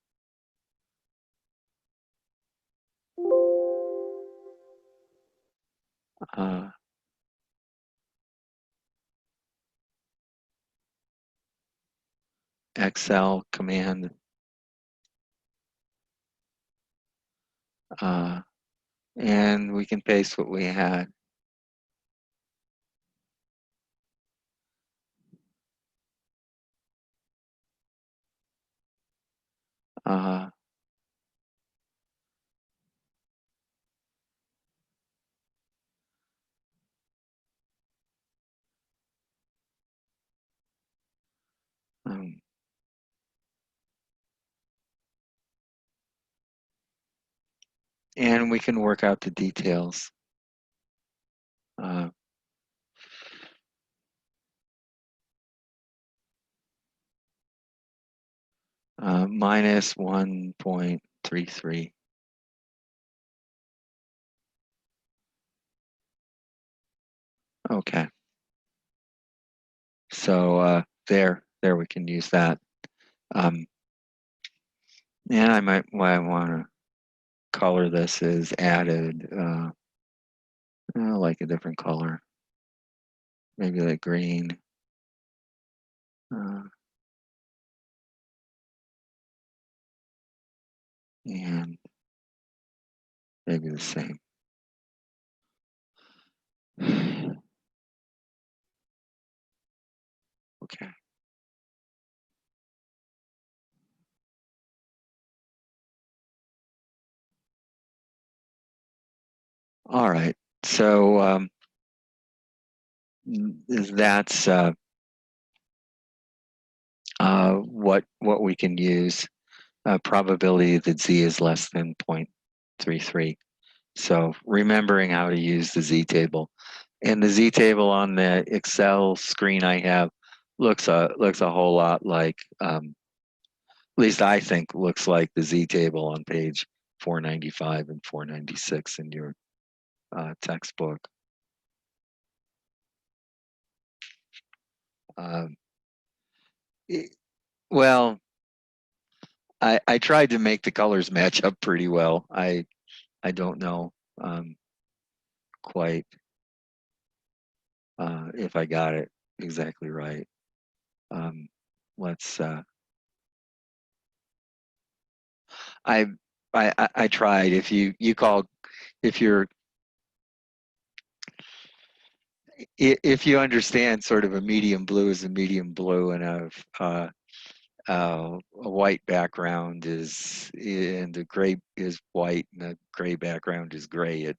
Excel command and we can paste what we had. And we can work out the details. Minus 1.33. Okay. So there we can use that. And I might want to color this as added. I like a different color. Maybe like green. And maybe the same. Okay. All right. So that's what we can use. Probability that Z is less than 0.33. So remembering how to use the Z table. And the Z table on the Excel screen I have looks a whole lot like, at least I think looks like the Z table on page 495 and 496 in your textbook. Well, I tried to make the colors match up pretty well. I don't know quite if I got it exactly right. Let's. I tried. If you understand sort of a medium blue is a medium blue and a white background is, and the gray is white and the gray background is gray,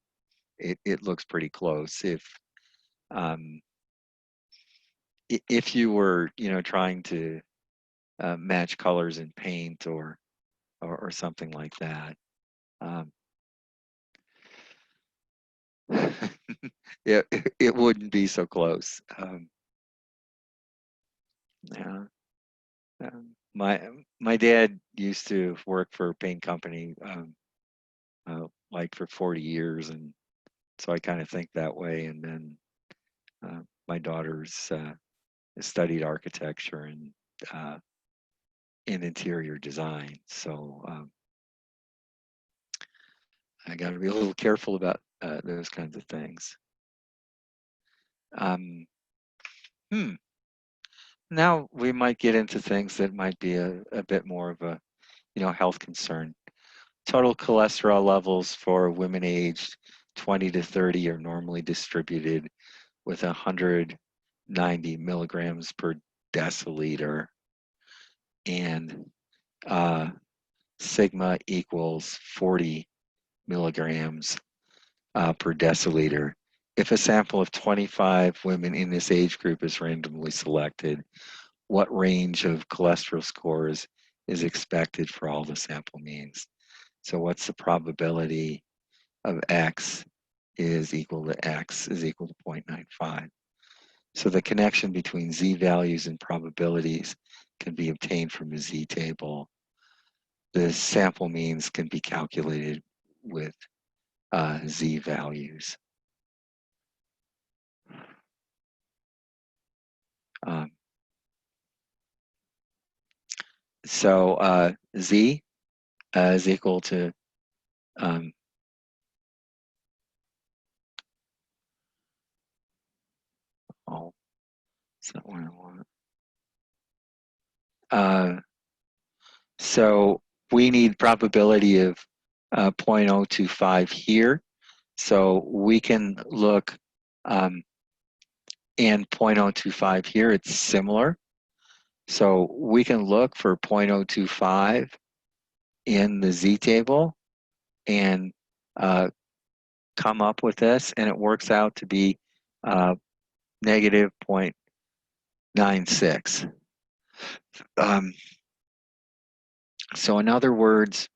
it looks pretty close. If you were trying to match colors in paint or something like that, it wouldn't be so close. Yeah. My dad used to work for a paint company like for 40 years, and so I kind of think that way. And then my daughter's studied architecture and in interior design, so I got to be a little careful about those kinds of things. Now we might get into things that might be a bit more of a, health concern. Total cholesterol levels for women aged 20 to 30 are normally distributed with 190 milligrams per deciliter, and sigma equals 40 milligrams per deciliter. If a sample of 25 women in this age group is randomly selected, what range of cholesterol scores is expected for all the sample means? So what's the probability of X is equal to X is equal to 0.95? So the connection between Z values and probabilities can be obtained from a Z table. The sample means can be calculated with Z values. So Z is equal to oh, it's not what I want. So we need probability of 0.025 here. So we can look in 0.025 here, it's similar. So we can look for 0.025 in the Z table and come up with this, and it works out to be negative 0.96. So in other words,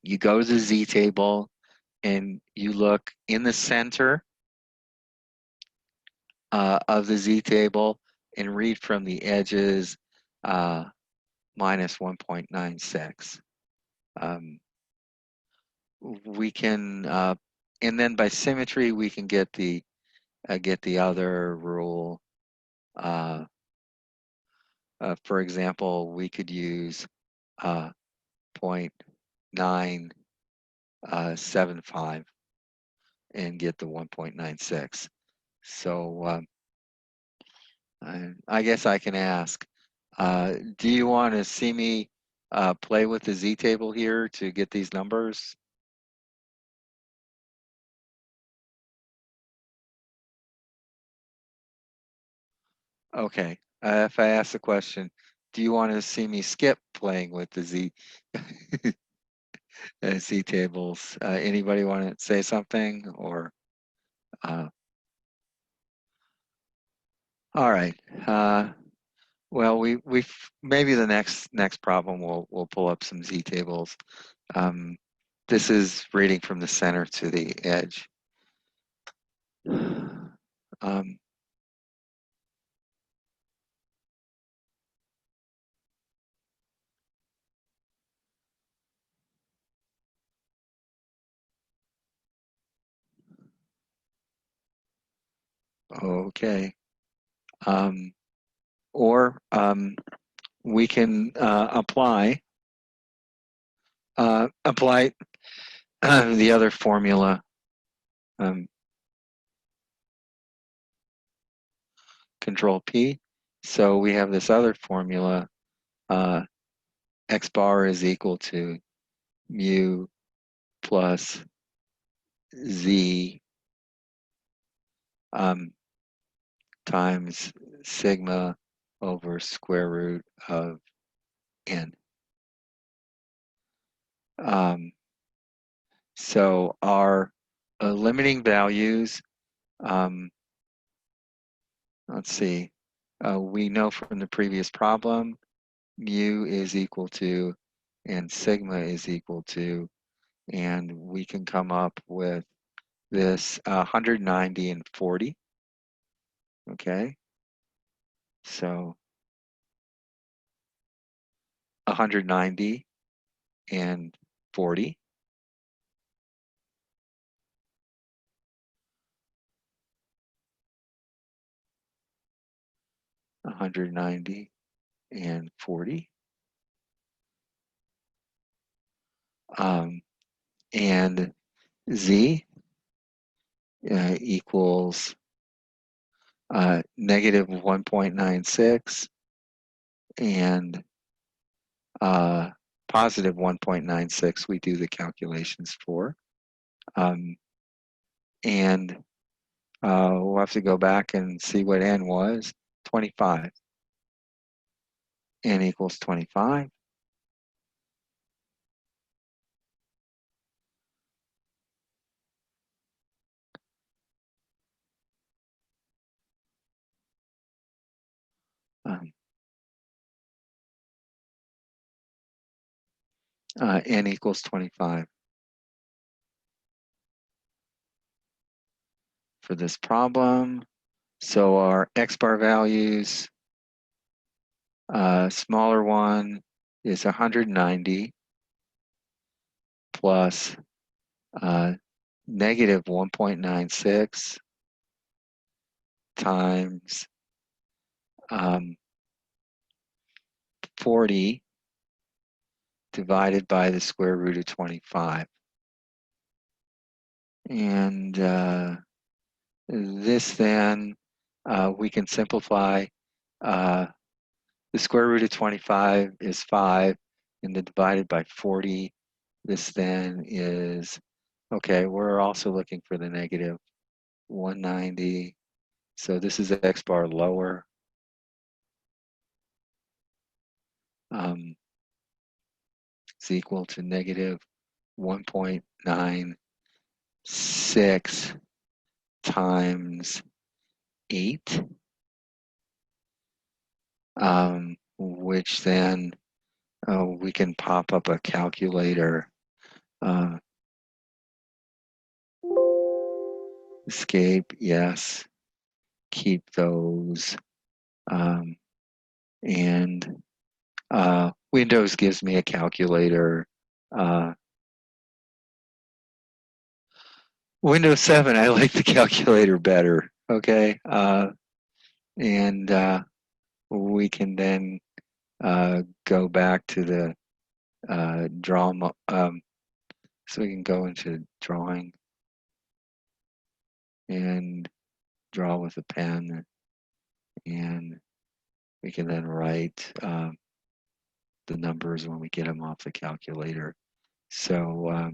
you go to the Z table and you look in the center of the Z table and read from the edges minus 1.96. We can, and then by symmetry, we can get the other rule. For example, we could use 0.975 and get the 1.96. So I guess I can ask, do you want to see me play with the Z table here to get these numbers? Okay, if I ask the question, do you want to see me skip playing with the Z Z tables? Anybody want to say something, or? All right. Well, we maybe the next problem we'll pull up some Z tables. This is reading from the center to the edge. Okay. Or we can apply the other formula. Control P. So we have this other formula. X bar is equal to mu plus Z times sigma over square root of n. So our limiting values, let's see, we know from the previous problem, mu is equal to and sigma is equal to, and we can come up with this 190 and 40. Okay, so 190 and 40. $190 and 40. And Z equals negative 1.96 and positive 1.96 we do the calculations for. And we'll have to go back and see what N was, 25. N equals 25. N equals 25 for this problem. So our X bar values, smaller one is 190 plus negative 1.96 times 40 divided by the square root of 25. And this then, we can simplify. The square root of 25 is 5, and then divided by 40. This then is, okay, we're also looking for the negative 190. So this is X bar lower. It's equal to negative 1.96 times 8, which then we can pop up a calculator. Escape, yes. Keep those. And Windows gives me a calculator. Windows 7, I like the calculator better. Okay. And we can then go back to the draw. So we can go into drawing and draw with a pen, and we can then write the numbers when we get them off the calculator. So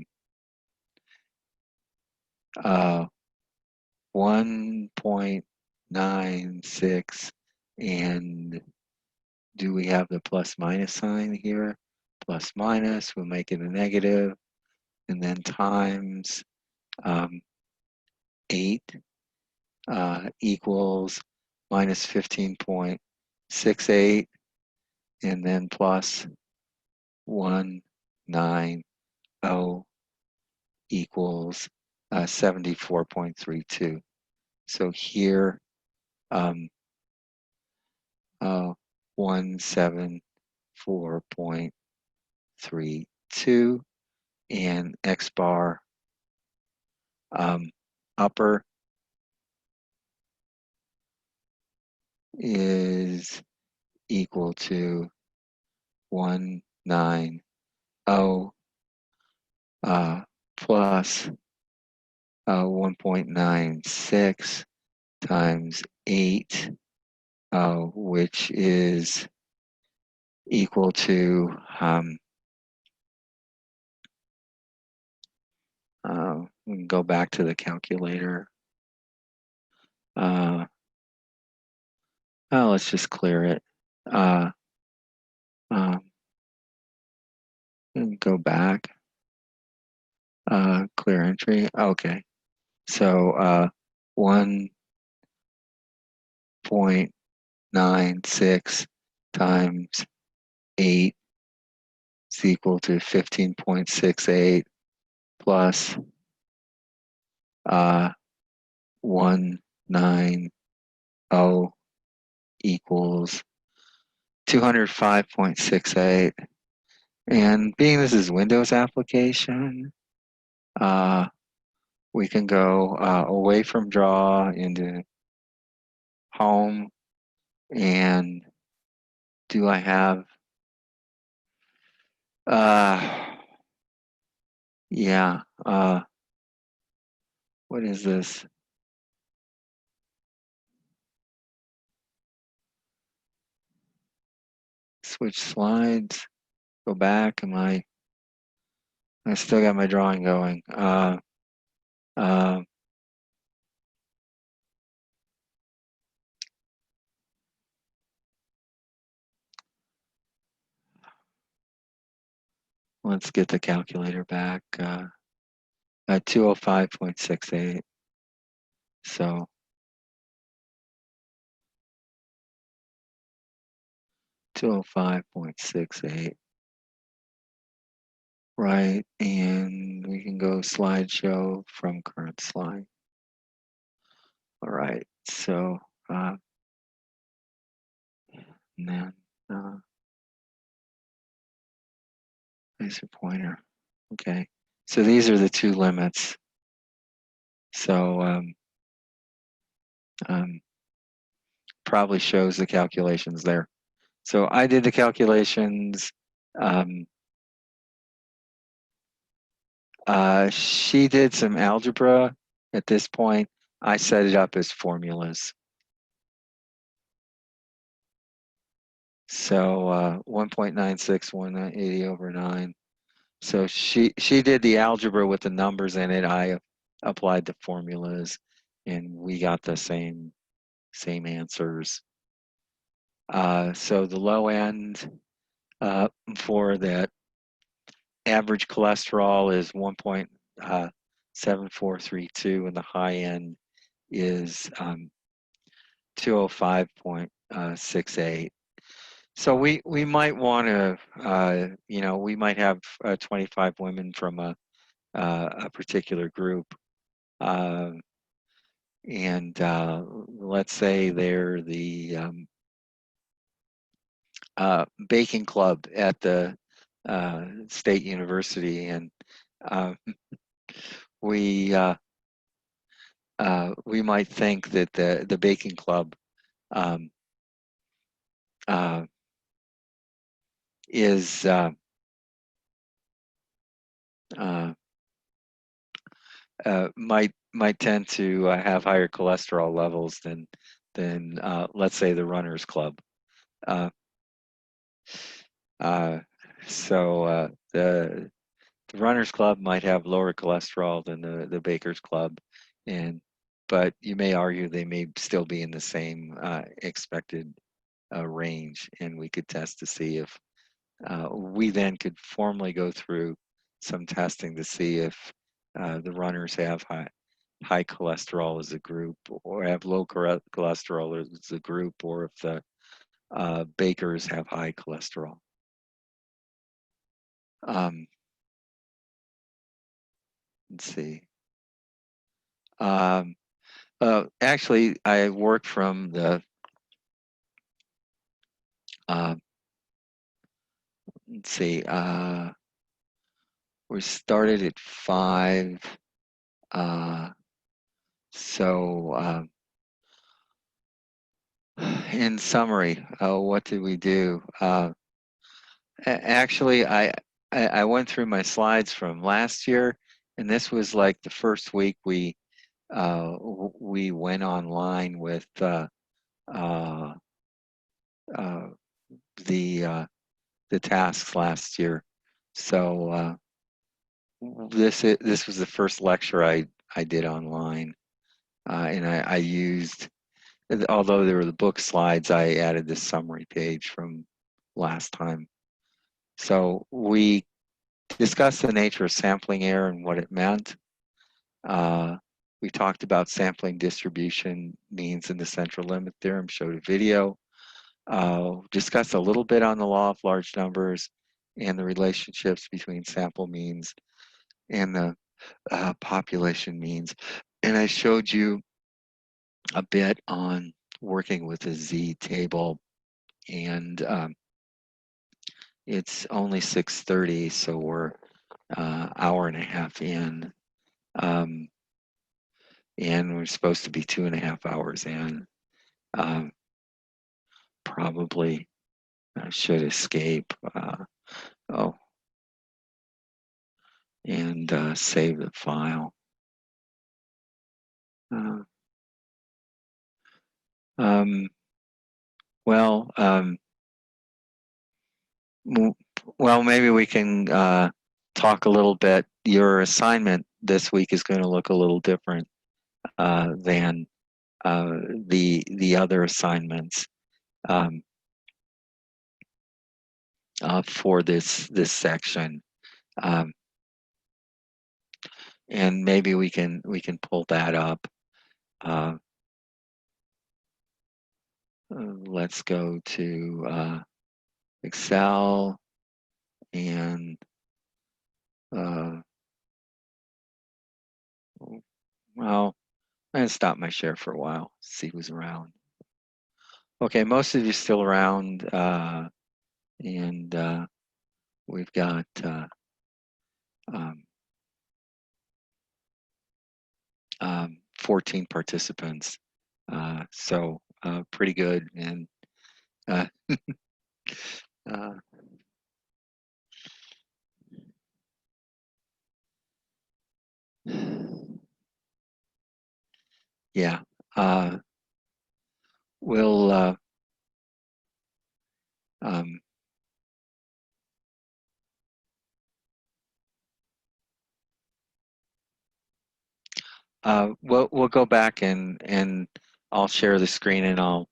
1.96, and do we have the plus minus sign here? Plus minus, we'll make it a negative, and then times 8 equals minus 15.68, and then plus 190 equals 74.32. So here, 174.32, and X bar upper is equal to 190 plus 1.96 times 8, which is equal to we can go back to the calculator. Let's just clear it. And go back. Clear entry. Okay. So 1.96 times 8 is equal to 15.68 plus 190 equals 205.68. And being this is Windows application, we can go away from draw into home. And do I have, yeah, what is this? Switch slides, go back. I still got my drawing going. Let's get the calculator back. 205.68. So 205.68. Right, and we can go slideshow from current slide. All right, so and then there's your pointer. Okay, so these are the two limits. So probably shows the calculations there. So I did the calculations. She did some algebra. At this point, I set it up as formulas. So 1.96, 180 over 9. So she did the algebra with the numbers in it. I applied the formulas, and we got the same answers. So the low end for that average cholesterol is 1.7432, and the high end is 205.68. So we might want to, we might have 25 women from a particular group, and let's say they're the baking club at the state university, and we might think that the baking club is might tend to have higher cholesterol levels than let's say the runners club. So the runners club might have lower cholesterol than the bakers club, but you may argue they may still be in the same expected range, and we could test to see if we then could formally go through some testing to see if the runners have high cholesterol as a group, or have low cholesterol as a group, or if the bakers have high cholesterol. Let's see. Actually, I work from the let's see. We started at 5. So in summary, what did we do? Actually, I went through my slides from last year, and this was like the first week we went online with the tasks last year. So this was the first lecture I did online, and I used, although there were the book slides, I added this summary page from last time. So we discussed the nature of sampling error and what it meant. We talked about sampling distribution means in the central limit theorem, showed a video. Discussed a little bit on the law of large numbers and the relationships between sample means and the population means. And I showed you a bit on working with a Z table, and it's only 6:30, so we're hour and a half in, and we're supposed to be 2.5 hours in. Probably should escape. Oh, and save the file. Well, well, maybe we can talk a little bit. Your assignment this week is going to look a little different than the other assignments for this section, and maybe we can pull that up. Let's go to Excel and well, I'm gonna stop my share for a while, see who's around. Okay, most of you still around, and we've got 14 participants, so pretty good. And yeah, we'll we'll go back and I'll share the screen, and I'll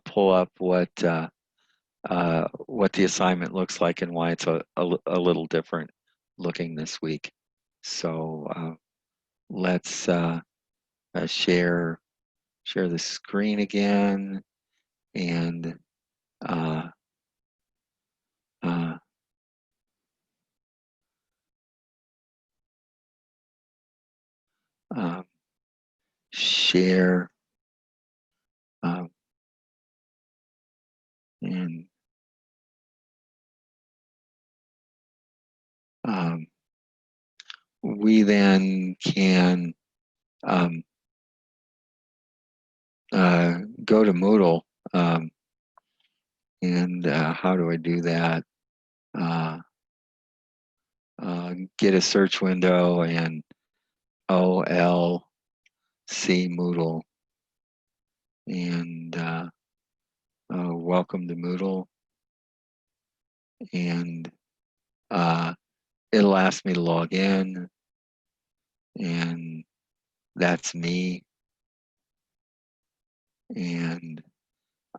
pull up what the assignment looks like and why it's a little different looking this week. So let's share the screen again, and share and we then can go to Moodle, and how do I do that? Get a search window and OLC Moodle, and welcome to Moodle, and it'll ask me to log in, and that's me, and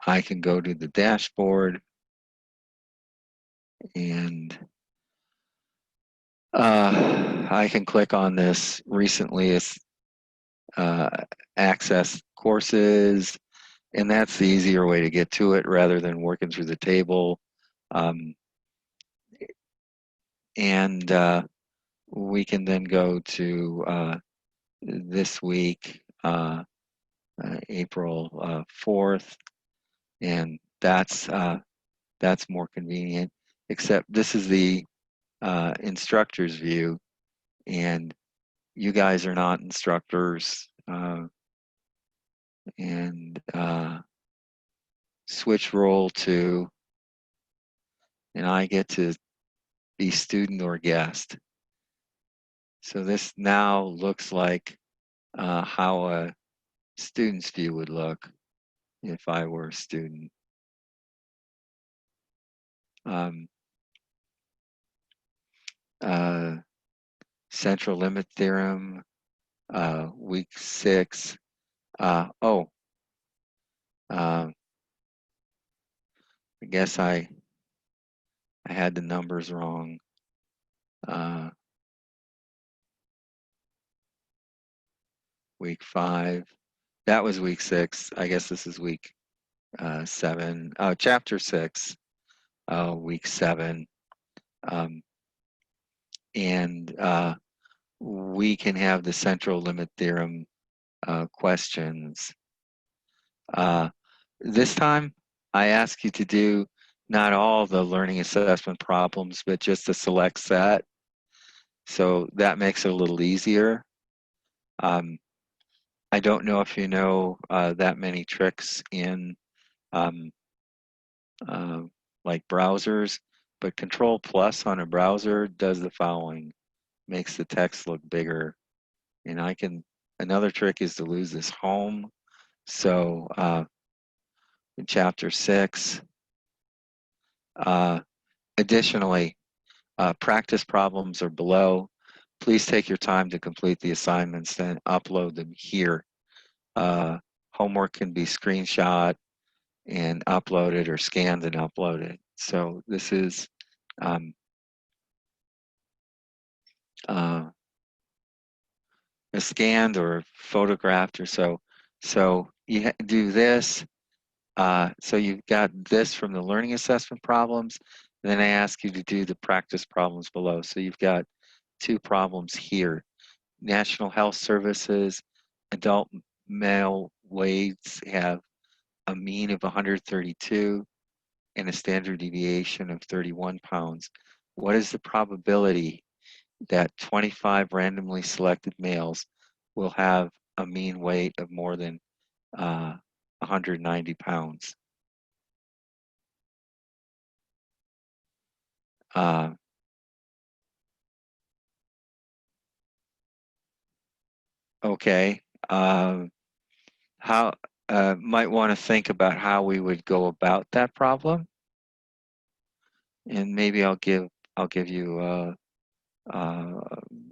I can go to the dashboard, and I can click on this recently access courses, and that's the easier way to get to it rather than working through the table. And we can then go to this week, April 4th, and that's more convenient, except this is the instructor's view, and you guys are not instructors, and switch role to, and I get to be student or guest. So this now looks like how a student's view would look if I were a student. Central limit theorem, week 6. I guess I had the numbers wrong. Week 5. That was week 6. I guess this is week 7. Chapter 6, week 7. And we can have the central limit theorem questions. This time, I ask you to do not all the learning assessment problems, but just a select set. So that makes it a little easier. I don't know if you know that many tricks in like browsers, but Control Plus on a browser does the following: makes the text look bigger. And another trick is to lose this home. So in chapter 6, additionally, practice problems are below. Please take your time to complete the assignments, then upload them here. Homework can be screenshot and uploaded or scanned and uploaded. So this is scanned or photographed or so. So you do this. So you've got this from the learning assessment problems. Then I ask you to do the practice problems below. So you've got 2 problems here. National Health Services, adult male weights have a mean of 132 and a standard deviation of 31 pounds. What is the probability that 25 randomly selected males will have a mean weight of more than 190 pounds? Okay. How might want to think about how we would go about that problem, and maybe I'll give you a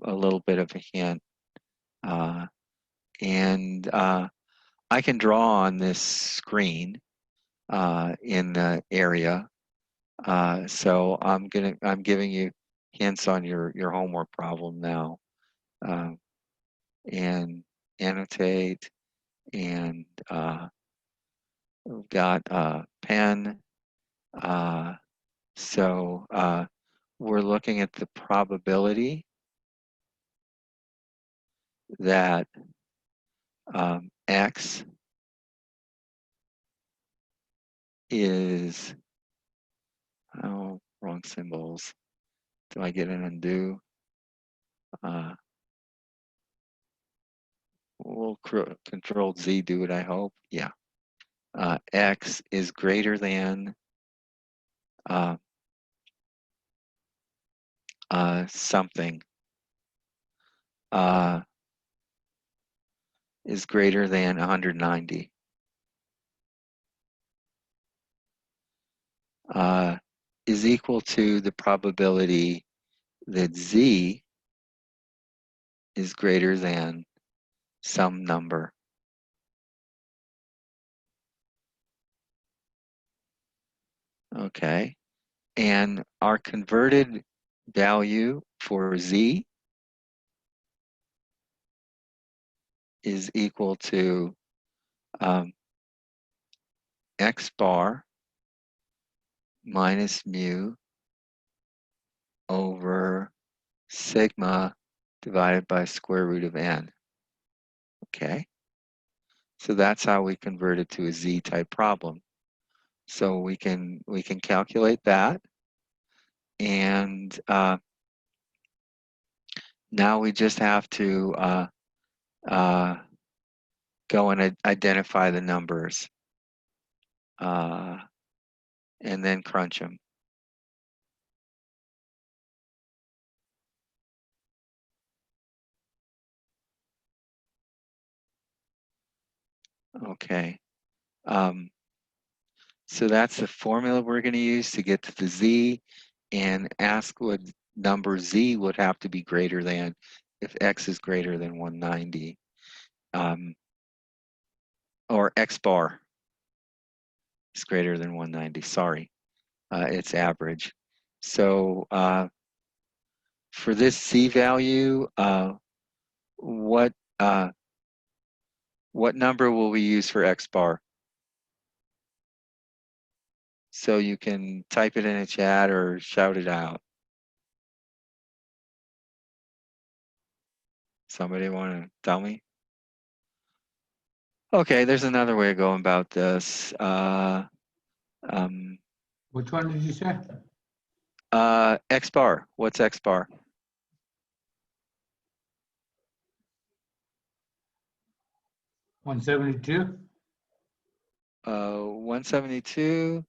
little bit of a hint. And I can draw on this screen in the area. So I'm giving you hints on your homework problem now, and annotate. And we've got a pen. So we're looking at the probability that X is, oh, wrong symbols. Do I get an undo? We'll Control Z do it, I hope. Yeah. X is greater than something. Is greater than 190. Is equal to the probability that Z is greater than some number. Okay. And our converted value for Z is equal to X bar minus mu over sigma divided by square root of n. Okay. So that's how we convert it to a Z-type problem. So we can calculate that, and now we just have to go and identify the numbers, and then crunch them. Okay. So that's the formula we're going to use to get to the Z, and ask what number Z would have to be greater than if X is greater than 190, or X bar is greater than 190. Sorry, it's average. So for this Z value, what number will we use for X bar? So you can type it in a chat or shout it out. Somebody want to tell me? Okay, there's another way of going about this. Which one did you say? X bar. What's X bar? 172? 172.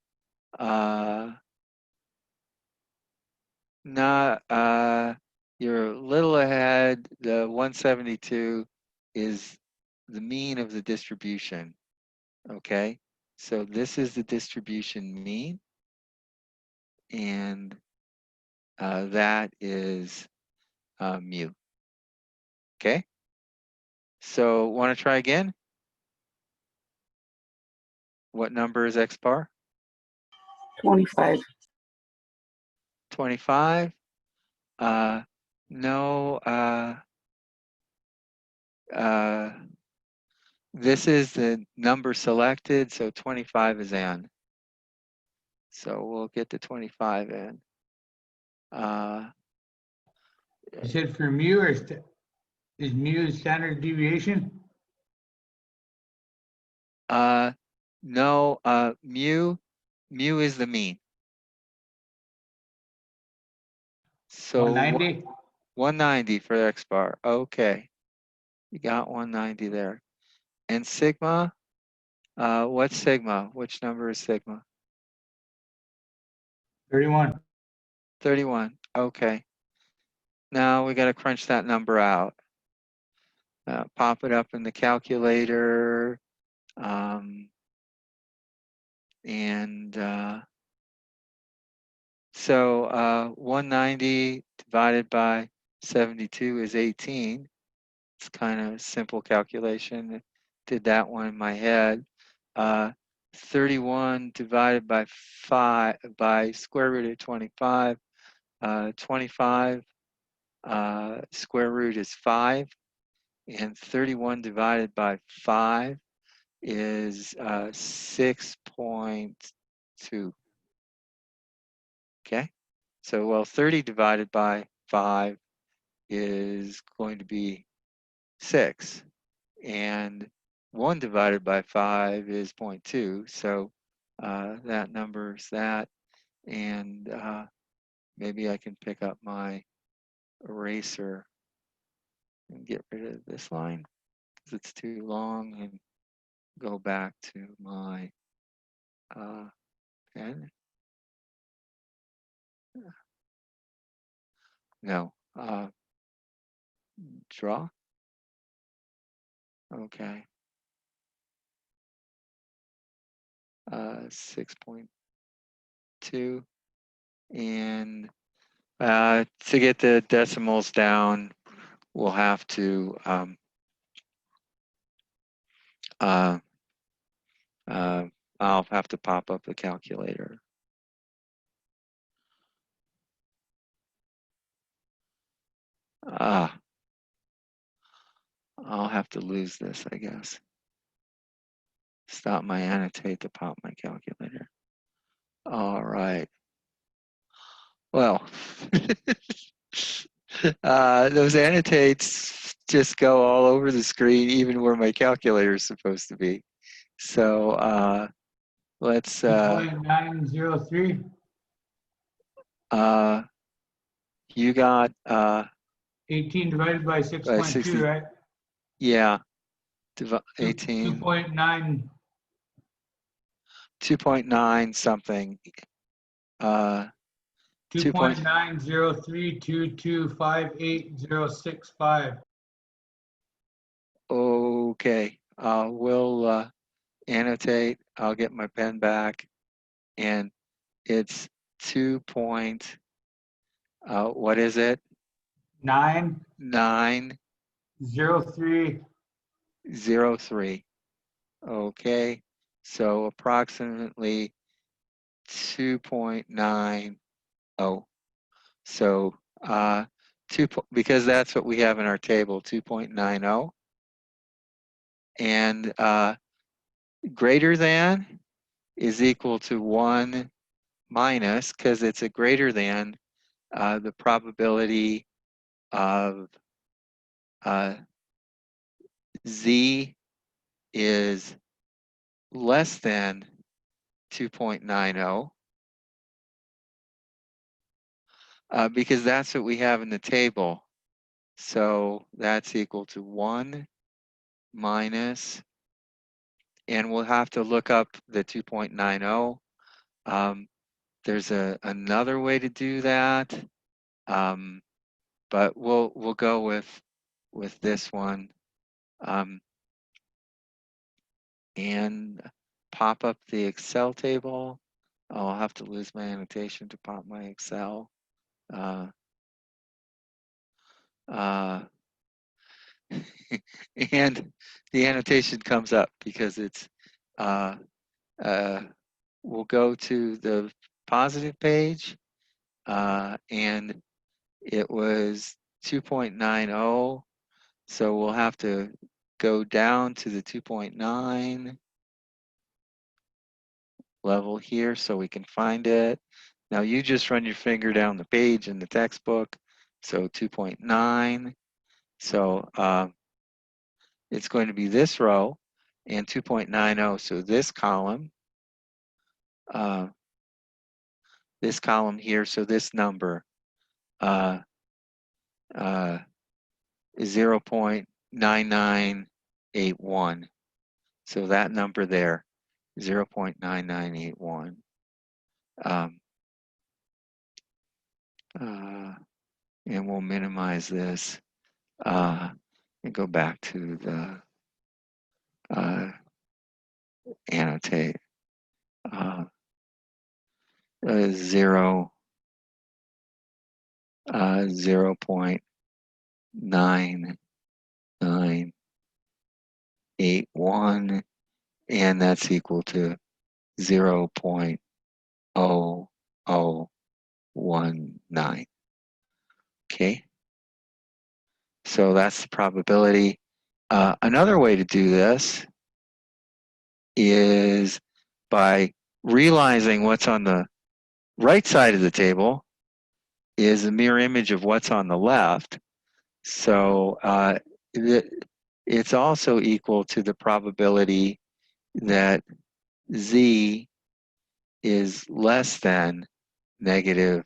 You're a little ahead. The 172 is the mean of the distribution. Okay, so this is the distribution mean, and that is mu. Okay, so want to try again? What number is X bar? 25. 25. No, this is the number selected, so 25 is in. So we'll get the 25 in. You said for mu, or is mu the standard deviation? No, mu is the mean. So 190? 190 for X bar. Okay, you got 190 there. And sigma, what's sigma? Which number is sigma? 31. 31. Okay. Now we got to crunch that number out. Pop it up in the calculator. So 190 divided by 72 is 18. It's kind of a simple calculation. Did that one in my head. 31 divided by 5 by square root of 25. 25 square root is 5, and 31 divided by 5 is 6.2. Okay, so well, 30 divided by 5 is going to be 6, and 1 divided by 5 is 0.2. So that number is that, and maybe I can pick up my eraser and get rid of this line because it's too long, and go back to my pen. No, draw. Okay. 6.2, and to get the decimals down, we'll have to I'll have to pop up the calculator. I'll have to lose this, I guess. Stop my annotate to pop my calculator. All right. Well, those annotates just go all over the screen, even where my calculator is supposed to be. So let's 2.903. you got 18 divided by 6.2, 60, right? yeah, 18, 2.9. 2.9 something. 2.9032258.065. Okay, we'll annotate. I'll get my pen back, and it's 2. What is it? 903. 903. Okay, so approximately 2.90. So because that's what we have in our table, 2.90, and greater than is equal to 1 minus, because it's a greater than, the probability of z is less than 2.90, because that's what we have in the table. So that's equal to 1 minus, and we'll have to look up the 2.90. There's another way to do that, but we'll go with this one, and pop up the Excel table. I'll have to lose my annotation to pop my Excel. And the annotation comes up because it's, we'll go to the positive page, and it was 2.90. So we'll have to go down to the 2.9 level here so we can find it. Now you just run your finger down the page in the textbook. So 2.9. So it's going to be this row and 2.90. So this column here. So this number is 0.9981. So that number there, 0.9981. And we'll minimize this and go back to the annotate. 0.9981, and that's equal to 0.0019. Okay, so that's the probability. Another way to do this is by realizing what's on the right side of the table is a mirror image of what's on the left. So it's also equal to the probability that Z is less than negative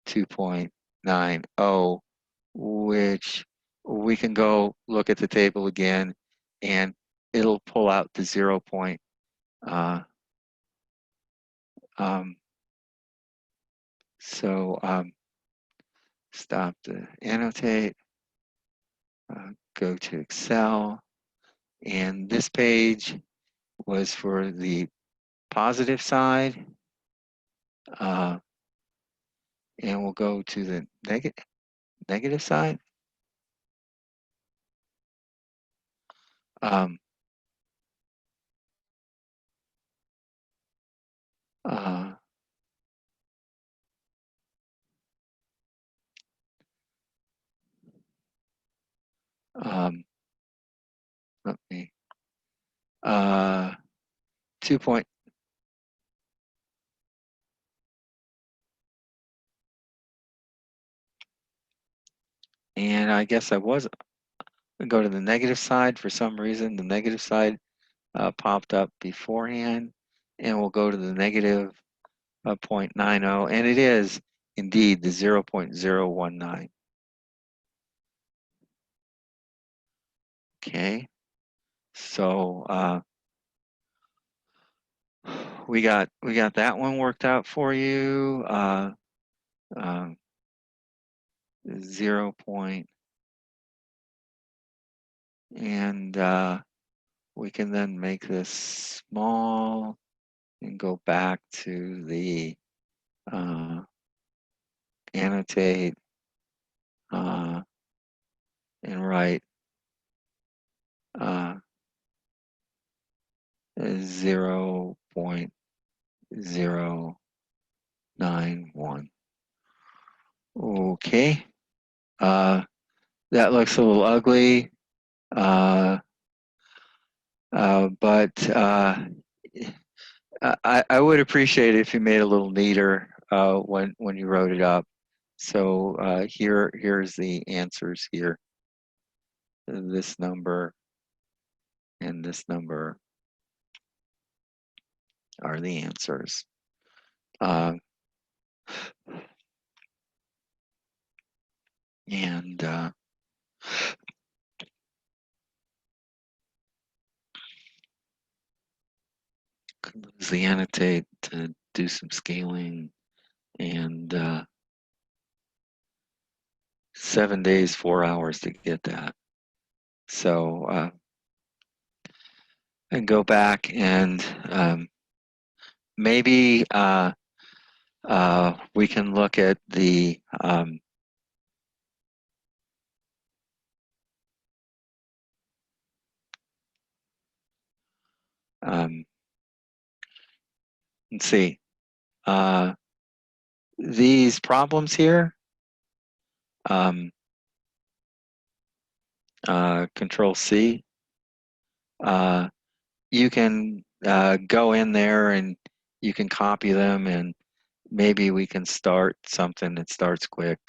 2.90, which we can go look at the table again, and it'll pull out the 0. Stop to annotate, go to Excel, and this page was for the positive side, and we'll go to the negative side. Let me 2 point. And I guess I was go to the negative side for some reason. The negative side popped up beforehand, and we'll go to the negative 0.90, and it is indeed the 0.019. Okay, so we got that one worked out for you. 0 point, and we can then make this small and go back to the annotate and write 0.091. Okay, that looks a little ugly, but I would appreciate it if you made it a little neater when you wrote it up. So here's the answers here. This number and this number are the answers. And could lose the annotate to do some scaling, and 7 days, 4 hours to get that. So and go back and maybe we can look at the let's see, these problems here, Control C, you can go in there and you can copy them, and maybe we can start something that starts quick.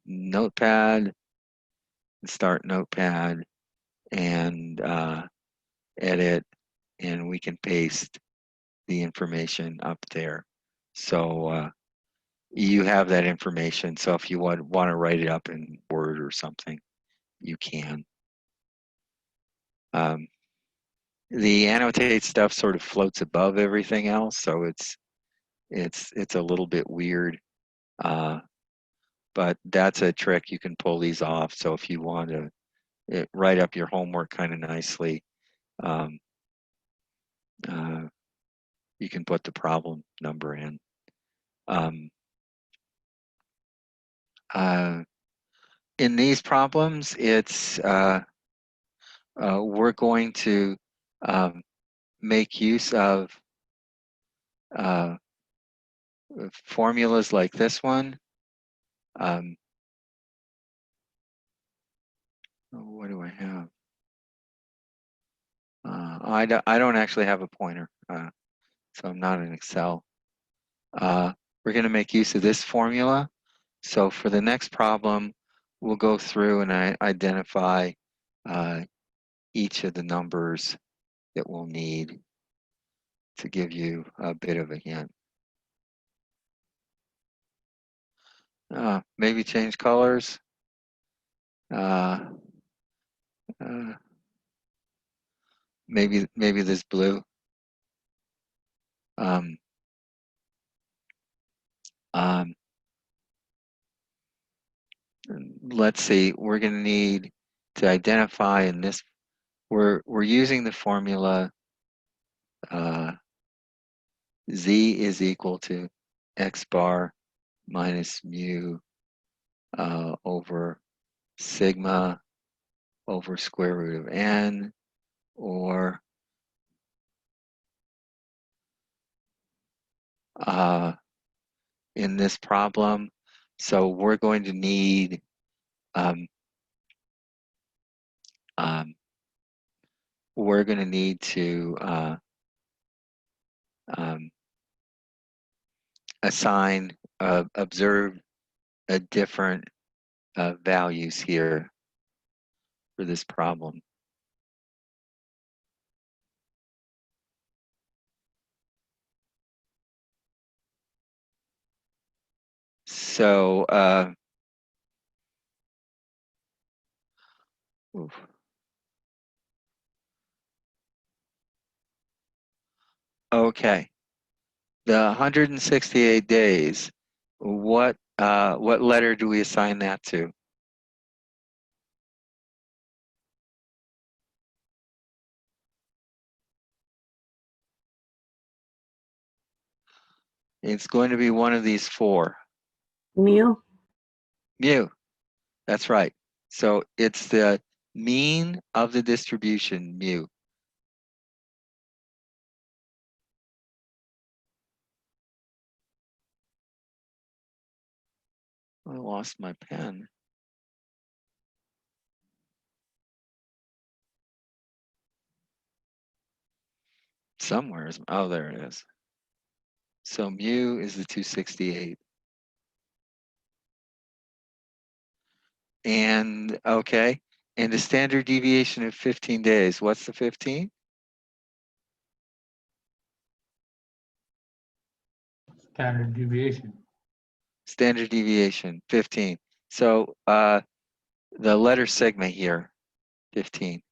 Notepad, start Notepad, and edit, and we can paste the information up there. So you have that information. So if you want to write it up in Word or something, you can. The annotate stuff sort of floats above everything else, so it's a little bit weird. But that's a trick. You can pull these off. So if you want to write up your homework kind of nicely, you can put the problem number in. In these problems, it's we're going to make use of formulas like this one. What do I have? I don't actually have a pointer, so I'm not in Excel. We're going to make use of this formula. So for the next problem, we'll go through and identify each of the numbers that we'll need to give you a bit of a hint. Maybe change colors. Maybe this blue. Let's see. We're going to need to identify in this. We're using the formula z is equal to x bar minus mu over sigma over square root of n, or in this problem. So we're going to need to assign observe a different values here for this problem. So okay, the 168 days. What letter do we assign that to? It's going to be one of these four. Mu. Mu. That's right. So it's the mean of the distribution, mu. I lost my pen. Somewhere. Oh, there it is. So mu is the 268. And okay, and a standard deviation of 15 days. What's the 15? Standard deviation. Standard deviation, 15. So the letter sigma here, 15.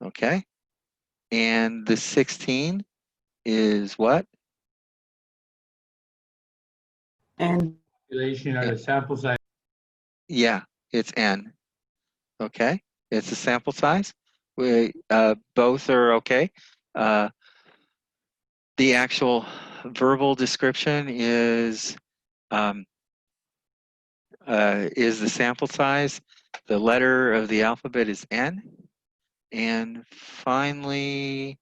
Okay. And the 16 is what? And Population or the sample size. Yeah, it's n. Okay. It's a sample size. We both are okay. The actual verbal description is the sample size. The letter of the alphabet is n. And finally,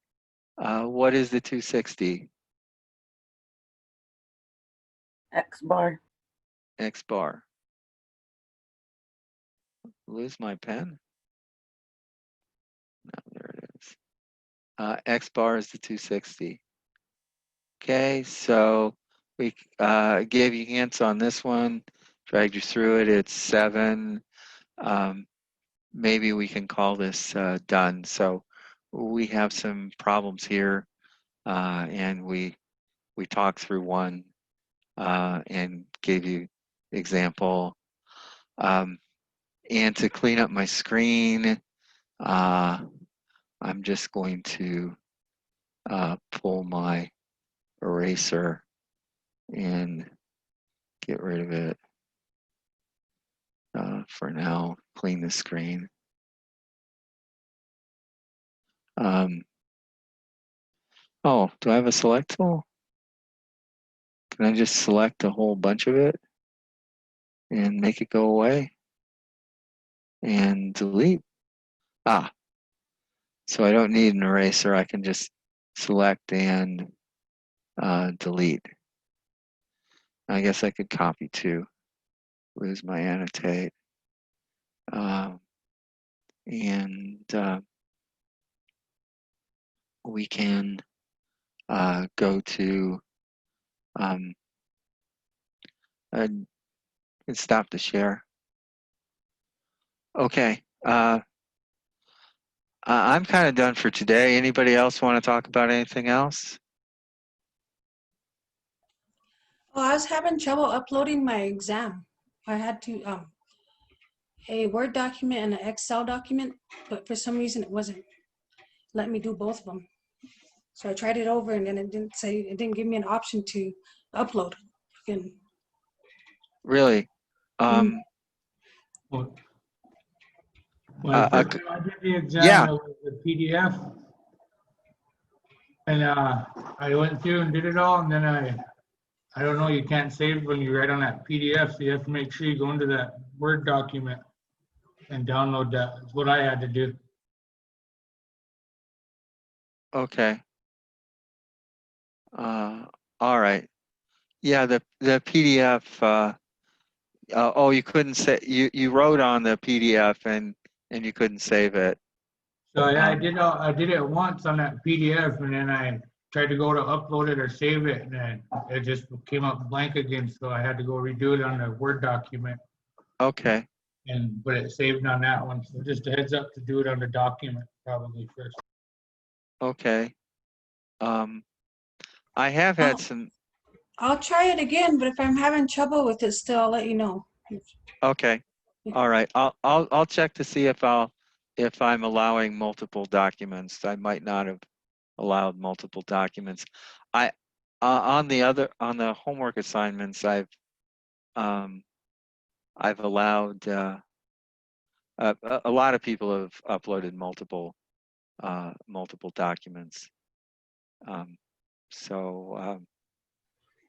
what is the 260? X bar. X bar. Lose my pen? No, there it is. X bar is the 260. Okay, so we gave you hints on this one, dragged you through it. It's 7. Maybe we can call this done. So we have some problems here, and we talked through one and gave you example. And to clean up my screen, I'm just going to pull my eraser and get rid of it for now. Clean the screen. Oh, do I have a select tool? Can I just select a whole bunch of it and make it go away and delete? Ah, so I don't need an eraser. I can just select and delete. I guess I could copy too. Lose my annotate. And we can go to and stop the share. Okay. I'm kind of done for today. Anybody else want to talk about anything else? Oh, I was having trouble uploading my exam. I had to a Word document and an Excel document, but for some reason it wasn't letting me do both of them. So I tried it over, and then it didn't give me an option to upload. Really? When I first time I did the exam, yeah. it was the PDF. And I went through and did it all, and then I don't know, you can't save when you write on that PDF, so you have to make sure you go into that Word document and download that. That's what I had to do. Okay. All right. Yeah, the PDF. Oh, you couldn't say you wrote on the PDF and you couldn't save it. So yeah, I did it once on that PDF, and then I tried to go to upload it or save it, and then it just came up blank again. So I had to go redo it on the Word document. Okay. But it saved on that one. So just a heads up to do it on the document probably first. Okay. I have had some. I'll try it again, but if I'm having trouble with it still, I'll let you know. Okay. All right. I'll check to see if I'm allowing multiple documents. I might not have allowed multiple documents. On the homework assignments, I've allowed a lot of people have uploaded multiple documents.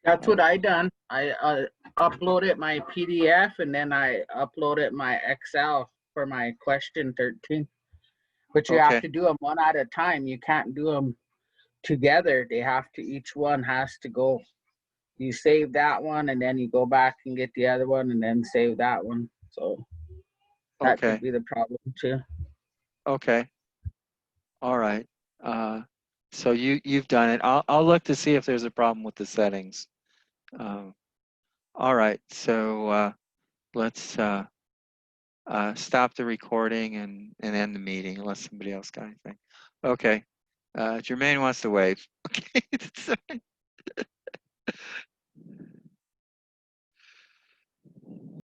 That's what I done. I uploaded my PDF and then I uploaded my Excel for my question 13. But you have to do them one at a time. You can't do them together. They have to, each one has to go. You save that one and then you go back and get the other one and then save that one. So that could be the problem too. Okay. All right. So you've done it. I'll look to see if there's a problem with the settings. All right. So let's stop the recording and end the meeting unless somebody else got anything. Okay. Jermaine wants to wave. Okay.